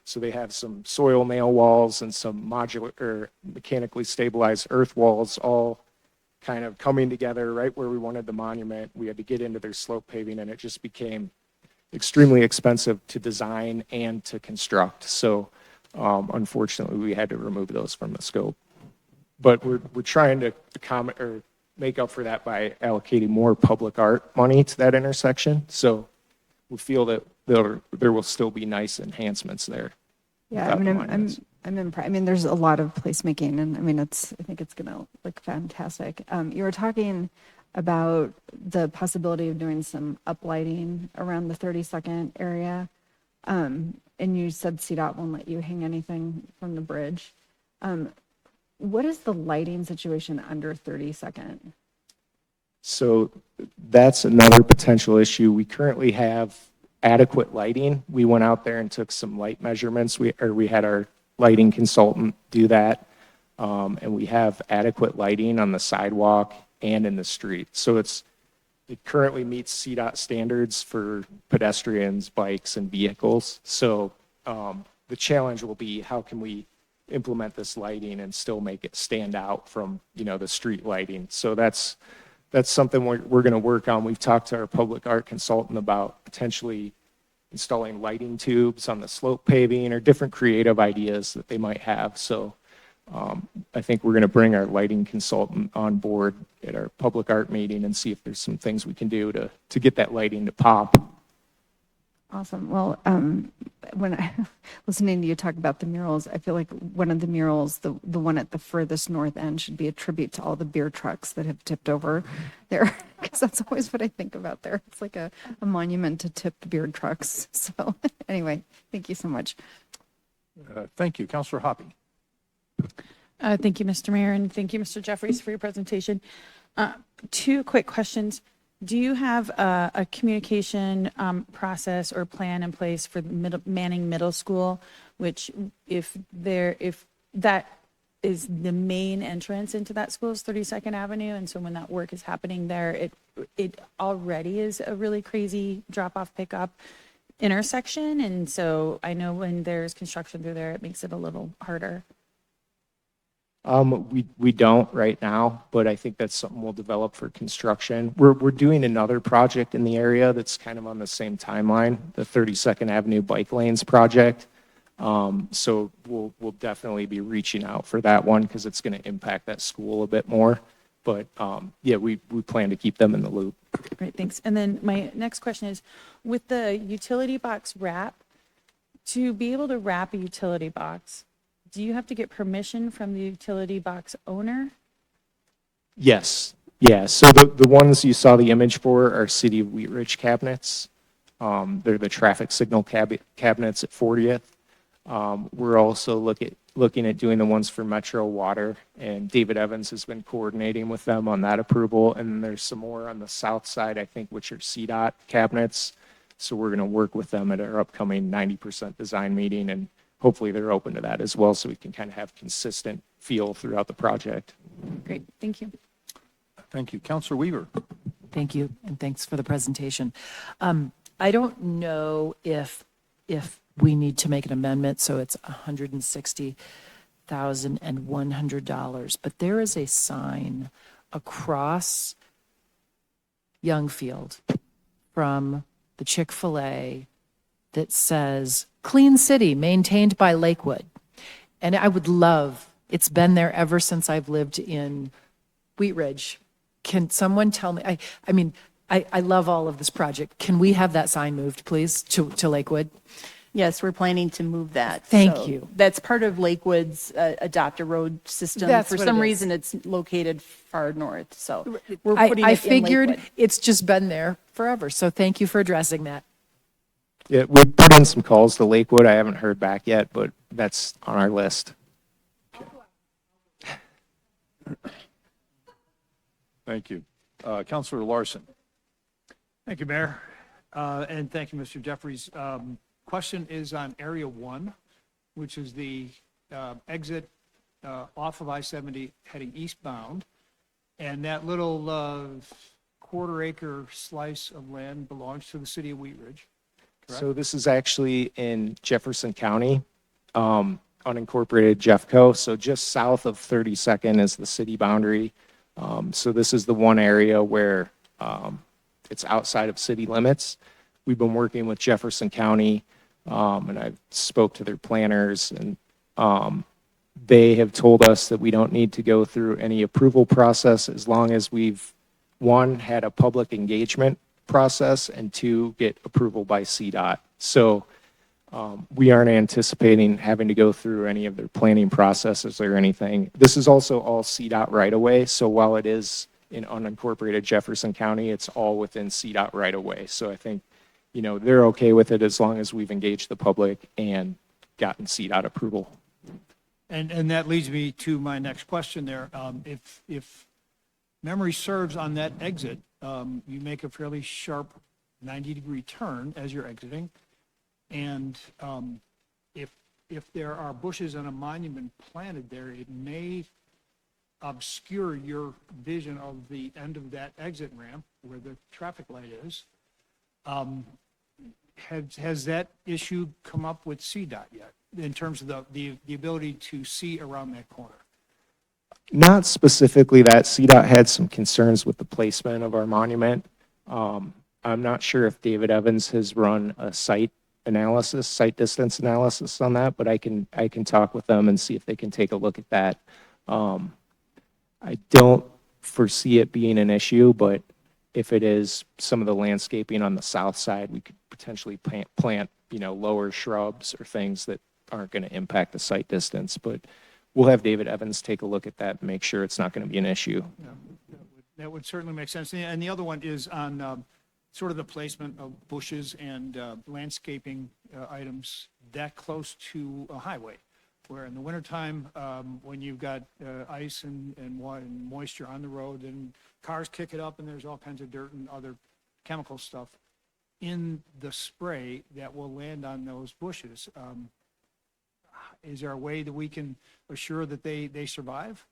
So they have some soil nail walls and some modular or mechanically stabilized earth walls all kind of coming together right where we wanted the monument. We had to get into their slope paving, and it just became extremely expensive to design and to construct. So unfortunately, we had to remove those from the scope. But we're trying to accommodate or make up for that by allocating more public art money to that intersection. So we feel that there will still be nice enhancements there. Yeah, I mean, I'm impressed. I mean, there's a lot of placemaking, and I mean, I think it's going to look fantastic. You were talking about the possibility of doing some uplighting around the 32nd area, and you said CDOT won't let you hang anything from the bridge. What is the lighting situation under 32nd? So that's another potential issue. We currently have adequate lighting. We went out there and took some light measurements. We had our lighting consultant do that. And we have adequate lighting on the sidewalk and in the street. So it currently meets CDOT standards for pedestrians, bikes, and vehicles. So the challenge will be how can we implement this lighting and still make it stand out from, the street lighting. So that's something we're going to work on. We've talked to our public art consultant about potentially installing lighting tubes on the slope paving or different creative ideas that they might have. So I think we're going to bring our lighting consultant on board at our public art meeting and see if there's some things we can do to get that lighting to pop. Awesome. Well, when I listening to you talk about the murals, I feel like one of the murals, the one at the furthest north end, should be a tribute to all the beer trucks that have tipped over there, because that's always what I think about there. It's like a monument to tipped beer trucks. So anyway, thank you so much. Thank you. Councilor Hoppy. Thank you, Mr. Mayor, and thank you, Mr. Jeffries, for your presentation. Two quick questions. Do you have a communication process or plan in place for Manning Middle School, which if that is the main entrance into that school is 32nd Avenue, and so when that work is happening there, it already is a really crazy drop-off pickup intersection, and so I know when there's construction through there, it makes it a little harder. We don't right now, but I think that's something we'll develop for construction. We're doing another project in the area that's kind of on the same timeline, the 32nd Avenue Bike Lanes project. So we'll definitely be reaching out for that one because it's going to impact that school a bit more. But yeah, we plan to keep them in the loop. Great, thanks. And then my next question is, with the utility box wrap, to be able to wrap a utility box, do you have to get permission from the utility box owner? Yes. Yeah. So the ones you saw the image for are City of Wheat Ridge cabinets. They're the traffic signal cabinets at 40th. We're also looking at doing the ones for Metro Water, and David Evans has been coordinating with them on that approval. And there's some more on the south side, I think, which are CDOT cabinets. So we're going to work with them at our upcoming 90% design meeting, and hopefully they're open to that as well, so we can kind of have consistent feel throughout the project. Great, thank you. Thank you. Councilor Weaver. Thank you, and thanks for the presentation. I don't know if we need to make an amendment, so it's $160,100, but there is a sign across Youngfield from the Chick-fil-A that says, "Clean City, maintained by Lakewood." And I would love, it's been there ever since I've lived in Wheat Ridge. Can someone tell me, I mean, I love all of this project. Can we have that sign moved, please, to Lakewood? Yes, we're planning to move that. Thank you. That's part of Lakewood's Adopt a Road system. That's For what some it is. reason, it's located far north, so we're putting I it in figured Lakewood. it's just been there forever, so thank you for addressing that. Yeah, we put in some calls to Lakewood. I haven't heard back yet, but that's on our list. Thank you. Counselor Larson. Thank you, Mayor. And thank you, Mr. Jeffries. Question is on Area 1, which is the exit off of I-70 heading eastbound. And that little quarter-acre slice of land belongs to the city of Wheat Ridge, correct? So this is actually in Jefferson County, unincorporated Jeffco. So just south of 32nd is the city boundary. So this is the one area where it's outside of city limits. We've been working with Jefferson County, and I've spoke to their planners, and they have told us that we don't need to go through any approval process as long as we've, one, had a public engagement process, and two, get approval by CDOT. So we aren't anticipating having to go through any of their planning processes or anything. This is also all CDOT right away. So while it is in unincorporated Jefferson County, it's all within CDOT right away. So I think, you know, they're okay with it as long as we've engaged the public and gotten CDOT approval. And that leads me to my next question there. If memory serves on that exit, you make a fairly sharp 90-degree turn as you're exiting. And if there are bushes and a monument planted there, it may obscure your vision of the end of that exit ramp where the traffic light is. Has that issue come up with CDOT yet in terms of the ability to see around that corner? Not specifically that. CDOT had some concerns with the placement of our monument. I'm not sure if David Evans has run a site distance analysis on that, but I can talk with them and see if they can take a look at that. I don't foresee it being an issue, but if it is, some of the landscaping on the south side, we could potentially plant, you know, lower shrubs or things that aren't going to impact the site distance. But we'll have David Evans take a look at that and make sure it's not going to be an issue. Yeah, that would certainly make sense. And the other one is on sort of the placement of bushes and landscaping items that close to a highway, where in the wintertime, when you've got ice and moisture on the road, and cars kick it up and there's all kinds of dirt and other chemical stuff in the spray that will land on those bushes. Is there a way that we can assure that they survive?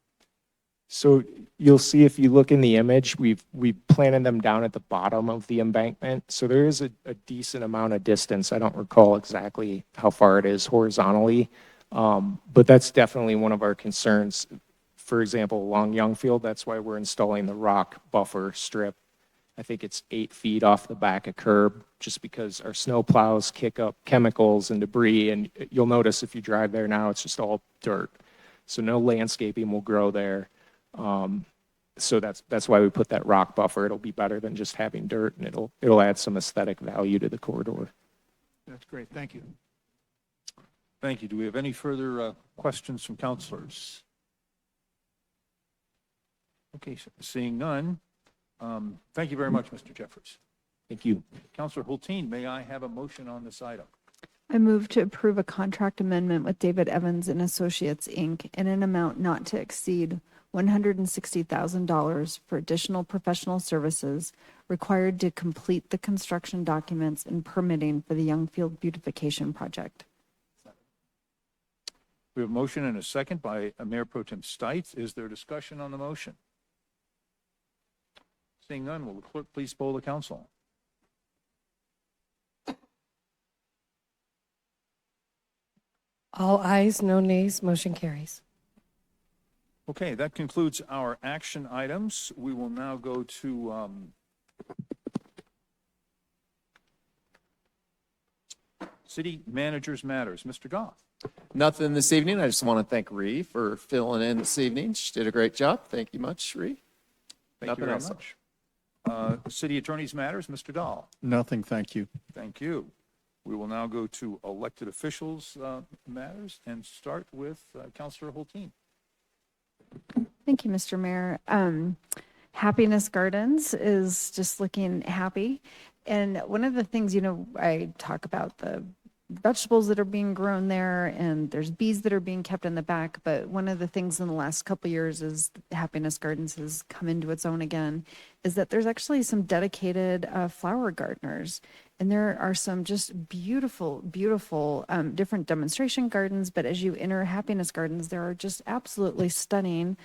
So you'll see if you look in the image, we've planted them down at the bottom of the embankment. So there is a decent amount of distance. I don't recall exactly how far it is horizontally, but that's definitely one of our concerns. For example, along Youngfield, that's why we're installing the rock buffer strip. I think it's 8 feet off the back of curb, just because our snow plows kick up chemicals and debris. And you'll notice if you drive there now, it's just all dirt. So no landscaping will grow there. So that's why we put that rock buffer. It'll be better than just having dirt, and it'll add some aesthetic value to the corridor. That's great. Thank you. Thank you. Do we have any further questions from counselors? Okay, seeing none. Thank you very much, Mr. Jeffers. Thank you. Counselor Hulteen, may I have a motion on this item? I move to approve a contract amendment with David Evans and Associates, Inc. in an amount not to exceed $160,000 for additional professional services required to complete the construction documents and permitting for the Youngfield beautification project. We have a motion and a second by Mayor Pro Tem Stites. Is there discussion on the motion? Seeing none, will the clerk please poll the council? All ayes, no nays, motion carries. Okay, that concludes our action items. We will now go to City Managers Matters. Mr. Goff. Nothing this evening. I just want to thank Ree for filling in this evening. She did a great job. Thank you much, Ree. Thank you very much. City Attorney's Matters. Mr. Dahl. Nothing, thank you. Thank you. We will now go to elected officials matters and start with Councilor Hulteen. Thank you, Mr. Mayor. Happiness Gardens is just looking happy. And one of the things, I talk about the vegetables that are being grown there, and there's bees that are being kept in the back. But one of the things in the last couple of years is Happiness Gardens has come into its own again, is that there's actually some dedicated flower gardeners. And there are some just beautiful, beautiful different demonstration gardens. But as you enter Happiness Gardens, there are just absolutely stunning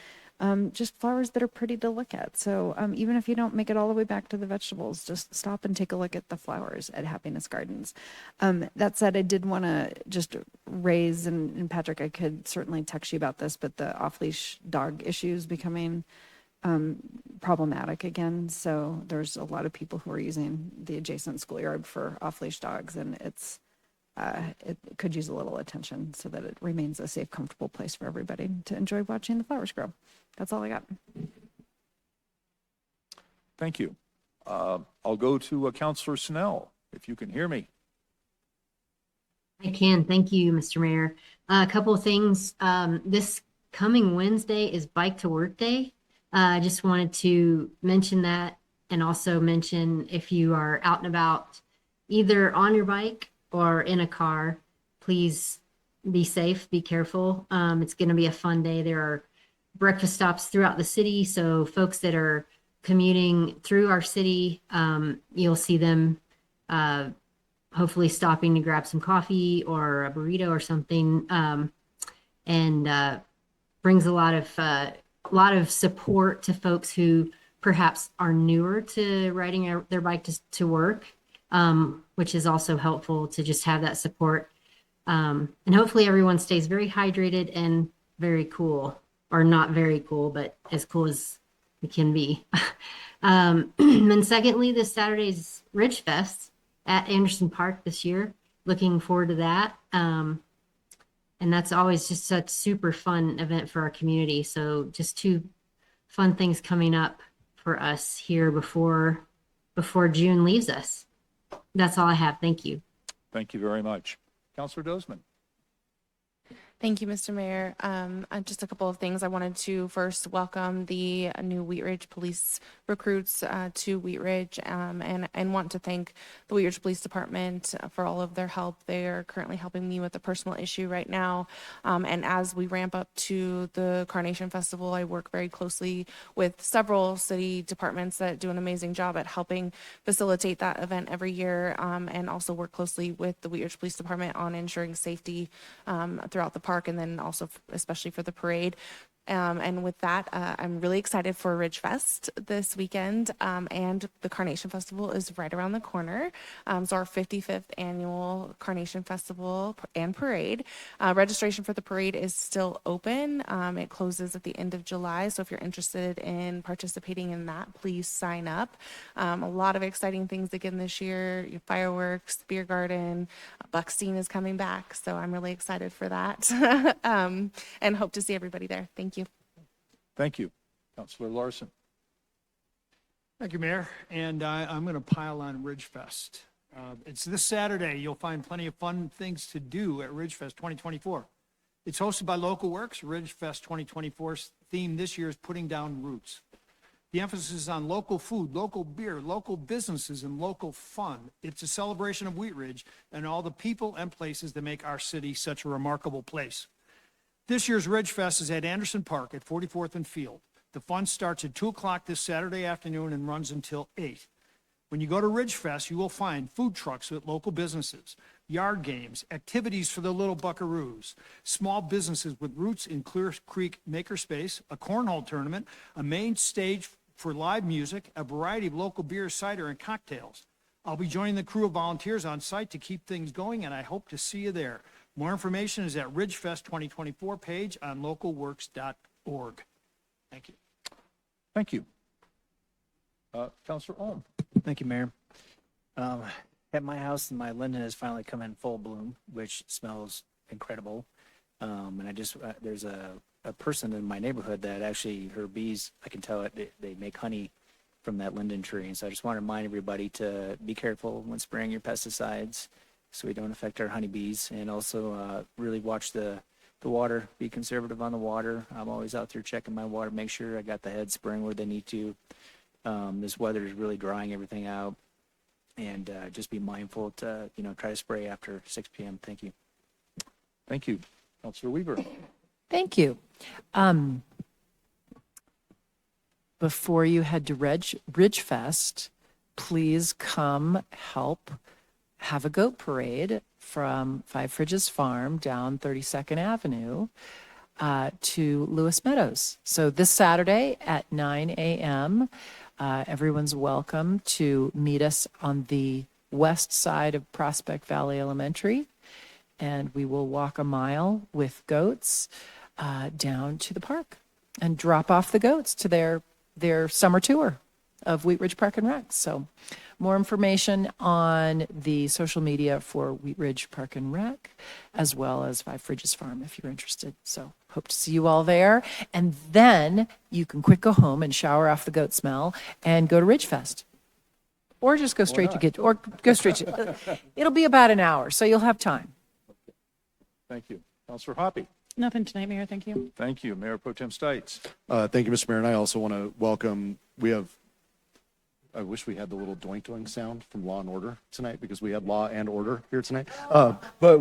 just flowers that are pretty to look at. So even if you don't make it all the way back to the vegetables, just stop and take a look at the flowers at Happiness Gardens. That said, I did want to just raise, and Patrick, I could certainly text you about this, but the off-leash dog issues becoming problematic again. So there's a lot of people who are using the adjacent schoolyard for off-leash dogs, and it could use a little attention so that it remains a safe, comfortable place for everybody to enjoy watching the flowers grow. That's all I got. Thank you. I'll go to Counselor Snell, if you can hear me. I can. Thank you, Mr. Mayor. A couple of things. This coming Wednesday is Bike to Work Day. I just wanted to mention that, and also mention if you are out and about, either on your bike or in a car, please be safe, be careful. It's going to be a fun day. There are breakfast stops throughout the city, so folks that are commuting through our city, you'll see them hopefully stopping to grab some coffee or a burrito or something, and brings a lot of support to folks who perhaps are newer to riding their bike to work, which is also helpful to just have that support. And hopefully everyone stays very hydrated and very cool, or not very cool, but as cool as it can be. And secondly, this Saturday's Ridge Fest at Anderson Park this year. Looking forward to that. And that's always just such a super fun event for our community. So just two fun things coming up for us here before June leaves us. That's all I have. Thank you. Thank you very much. Counselor Dozeman. Thank you, Mr. Mayor. Just a couple of things. I wanted to first welcome the new Wheat Ridge police recruits to Wheat Ridge, and want to thank the Wheat Ridge Police Department for all of their help. They are currently helping me with a personal issue right now. And as we ramp up to the Carnation Festival, I work very closely with several city departments that do an amazing job at helping facilitate that event every year, and also work closely with the Wheat Ridge Police Department on ensuring safety throughout the park, and then also especially for the parade. And with that, I'm really excited for Ridge Fest this weekend, and the Carnation Festival is right around the corner. So our 55th annual Carnation Festival and Parade. Registration for the parade is still open. It closes at the end of July. So if you're interested in participating in that, please sign up. A lot of exciting things again this year. Your fireworks, beer garden, Buckstein is coming back. So I'm really excited for that. And hope to see everybody there. Thank you. Thank you. Counselor Larson. Thank you, Mayor. And I'm going to pile on Ridge Fest. It's this Saturday. You'll find plenty of fun things to do at Ridge Fest 2024. It's hosted by Local Works. Ridge Fest 2024's theme this year is Putting Down Roots. The emphasis is on local food, local beer, local businesses, and local fun. It's a celebration of Wheat Ridge and all the people and places that make our city such a remarkable place. This year's Ridge Fest is at Anderson Park at 44th and Field. The fun starts at 2 o'clock this Saturday afternoon and runs until 8. When you go to Ridge Fest, you will find food trucks at local businesses, yard games, activities for the little buckaroos, small businesses with roots in Clear Creek Makerspace, a cornhole tournament, a main stage for live music, a variety of local beer, cider, and cocktails. I'll be joining the crew of volunteers on site to keep things going, and I hope to see you there. More information is at Ridgefest 2024 page on localworks.org. Thank you. Thank you. Counselor Ohm. Thank you, Mayor. At my house, my linden has finally come in full bloom, which smells incredible. And I just, there's a person in my neighborhood that actually, her bees, I can tell it, they make honey from that linden tree. And so I just want to remind everybody to be careful when spraying your pesticides, so we don't affect our honeybees, and also really watch the water, be conservative on the water. I'm always out there checking my water, make sure I got the heads spraying where they need to. This weather is really drying everything out. and just be mindful to, try to spray after 6 p.m. Thank you. Thank you. Counselor Weaver. Thank you. Before you head to Ridgefest, please come help have a goat parade from Five Fridges Farm down 32nd Avenue to Lewis Meadows. So this Saturday at 9 a.m., everyone's welcome to meet us on the west side of Prospect Valley Elementary, and we will walk a mile with goats down to the park and drop off the goats to their summer tour of Wheat Ridge Park and Rec. So more information on the social media for Wheat Ridge Park and Rec, as well as Five Fridges Farm if you're interested. So hope to see you all there. And then you can quick go home and shower off the goat smell and go to Ridgefest. Or just go straight to it'll be about an hour, so you'll have time. Thank you. Counselor Hoppy. Nothing tonight, Mayor. Thank you. Thank you. Mayor Pro Tem Stites. Thank you, Mr. Mayor. And I also want to welcome, I wish we had the little doink doink sound from Law and Order tonight, because we had Law and Order here tonight. But I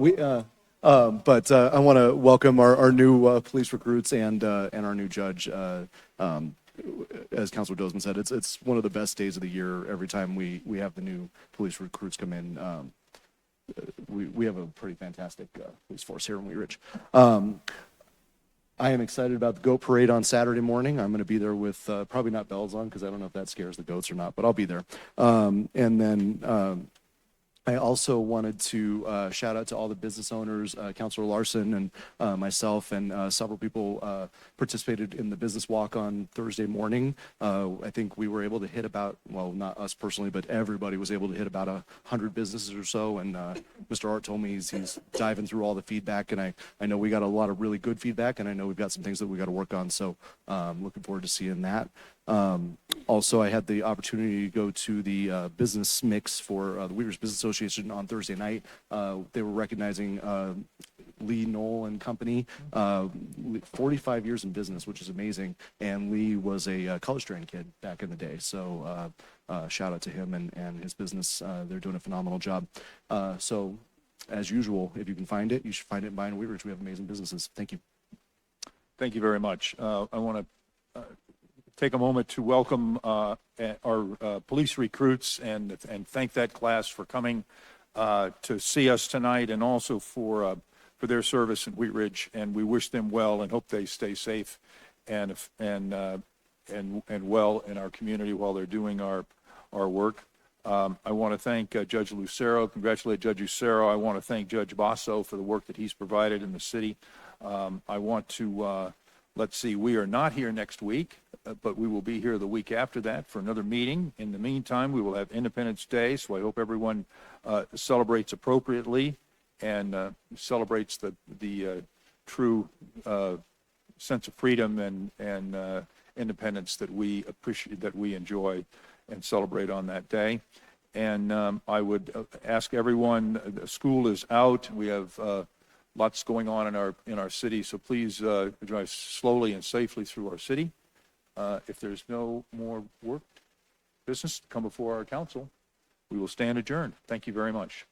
want to welcome our new police recruits and our new judge. As Councilor Dozman said, it's one of the best days of the year every time we have the new police recruits come in. We have a pretty fantastic police force here in Wheat Ridge. I am excited about the goat parade on Saturday morning. I'm going to be there with probably not bells on, because I don't know if that scares the goats or not, but I'll be there. And then I also wanted to shout out to all the business owners, Councilor Larson and myself, and several people participated in the business walk on Thursday morning. I think we were able to hit about, well, not us personally, but everybody was able to hit about 100 businesses or so. And Mr. Art told me he's diving through all the feedback, and I know we got a lot of really good feedback, and I know we've got some things that we got to work on. So looking forward to seeing that. Also, I had the opportunity to go to the business mix for the Wheat Ridge Business Association on Thursday night. They were recognizing Lee Knoll and Company, 45 years in business, which is amazing. And Lee was a college trained kid back in the day. So shout out to him and his business. They're doing a phenomenal job. So as usual, if you can find it, you should find it in Buying Wheat Ridge. We have amazing businesses. Thank you. Thank you very much. I want to take a moment to welcome our police recruits and thank that class for coming to see us tonight, and also for their service in Wheat Ridge. And we wish them well and hope they stay safe and well in our community while they're doing our work. I want to thank Judge Lucero, congratulate Judge Lucero. I want to thank Judge Basso for the work that he's provided in the city. I want to, let's see, we are not here next week, but we will be here the week after that for another meeting. In the meantime, we will have Independence Day, so I hope everyone celebrates appropriately and celebrates the true sense of freedom and independence that we appreciate, that we enjoy and celebrate on that day. And I would ask everyone, school is out. We have lots going on in our city, so please drive slowly and safely through our city. If there's no more business to come before our council, we will stand adjourned. Thank you very much.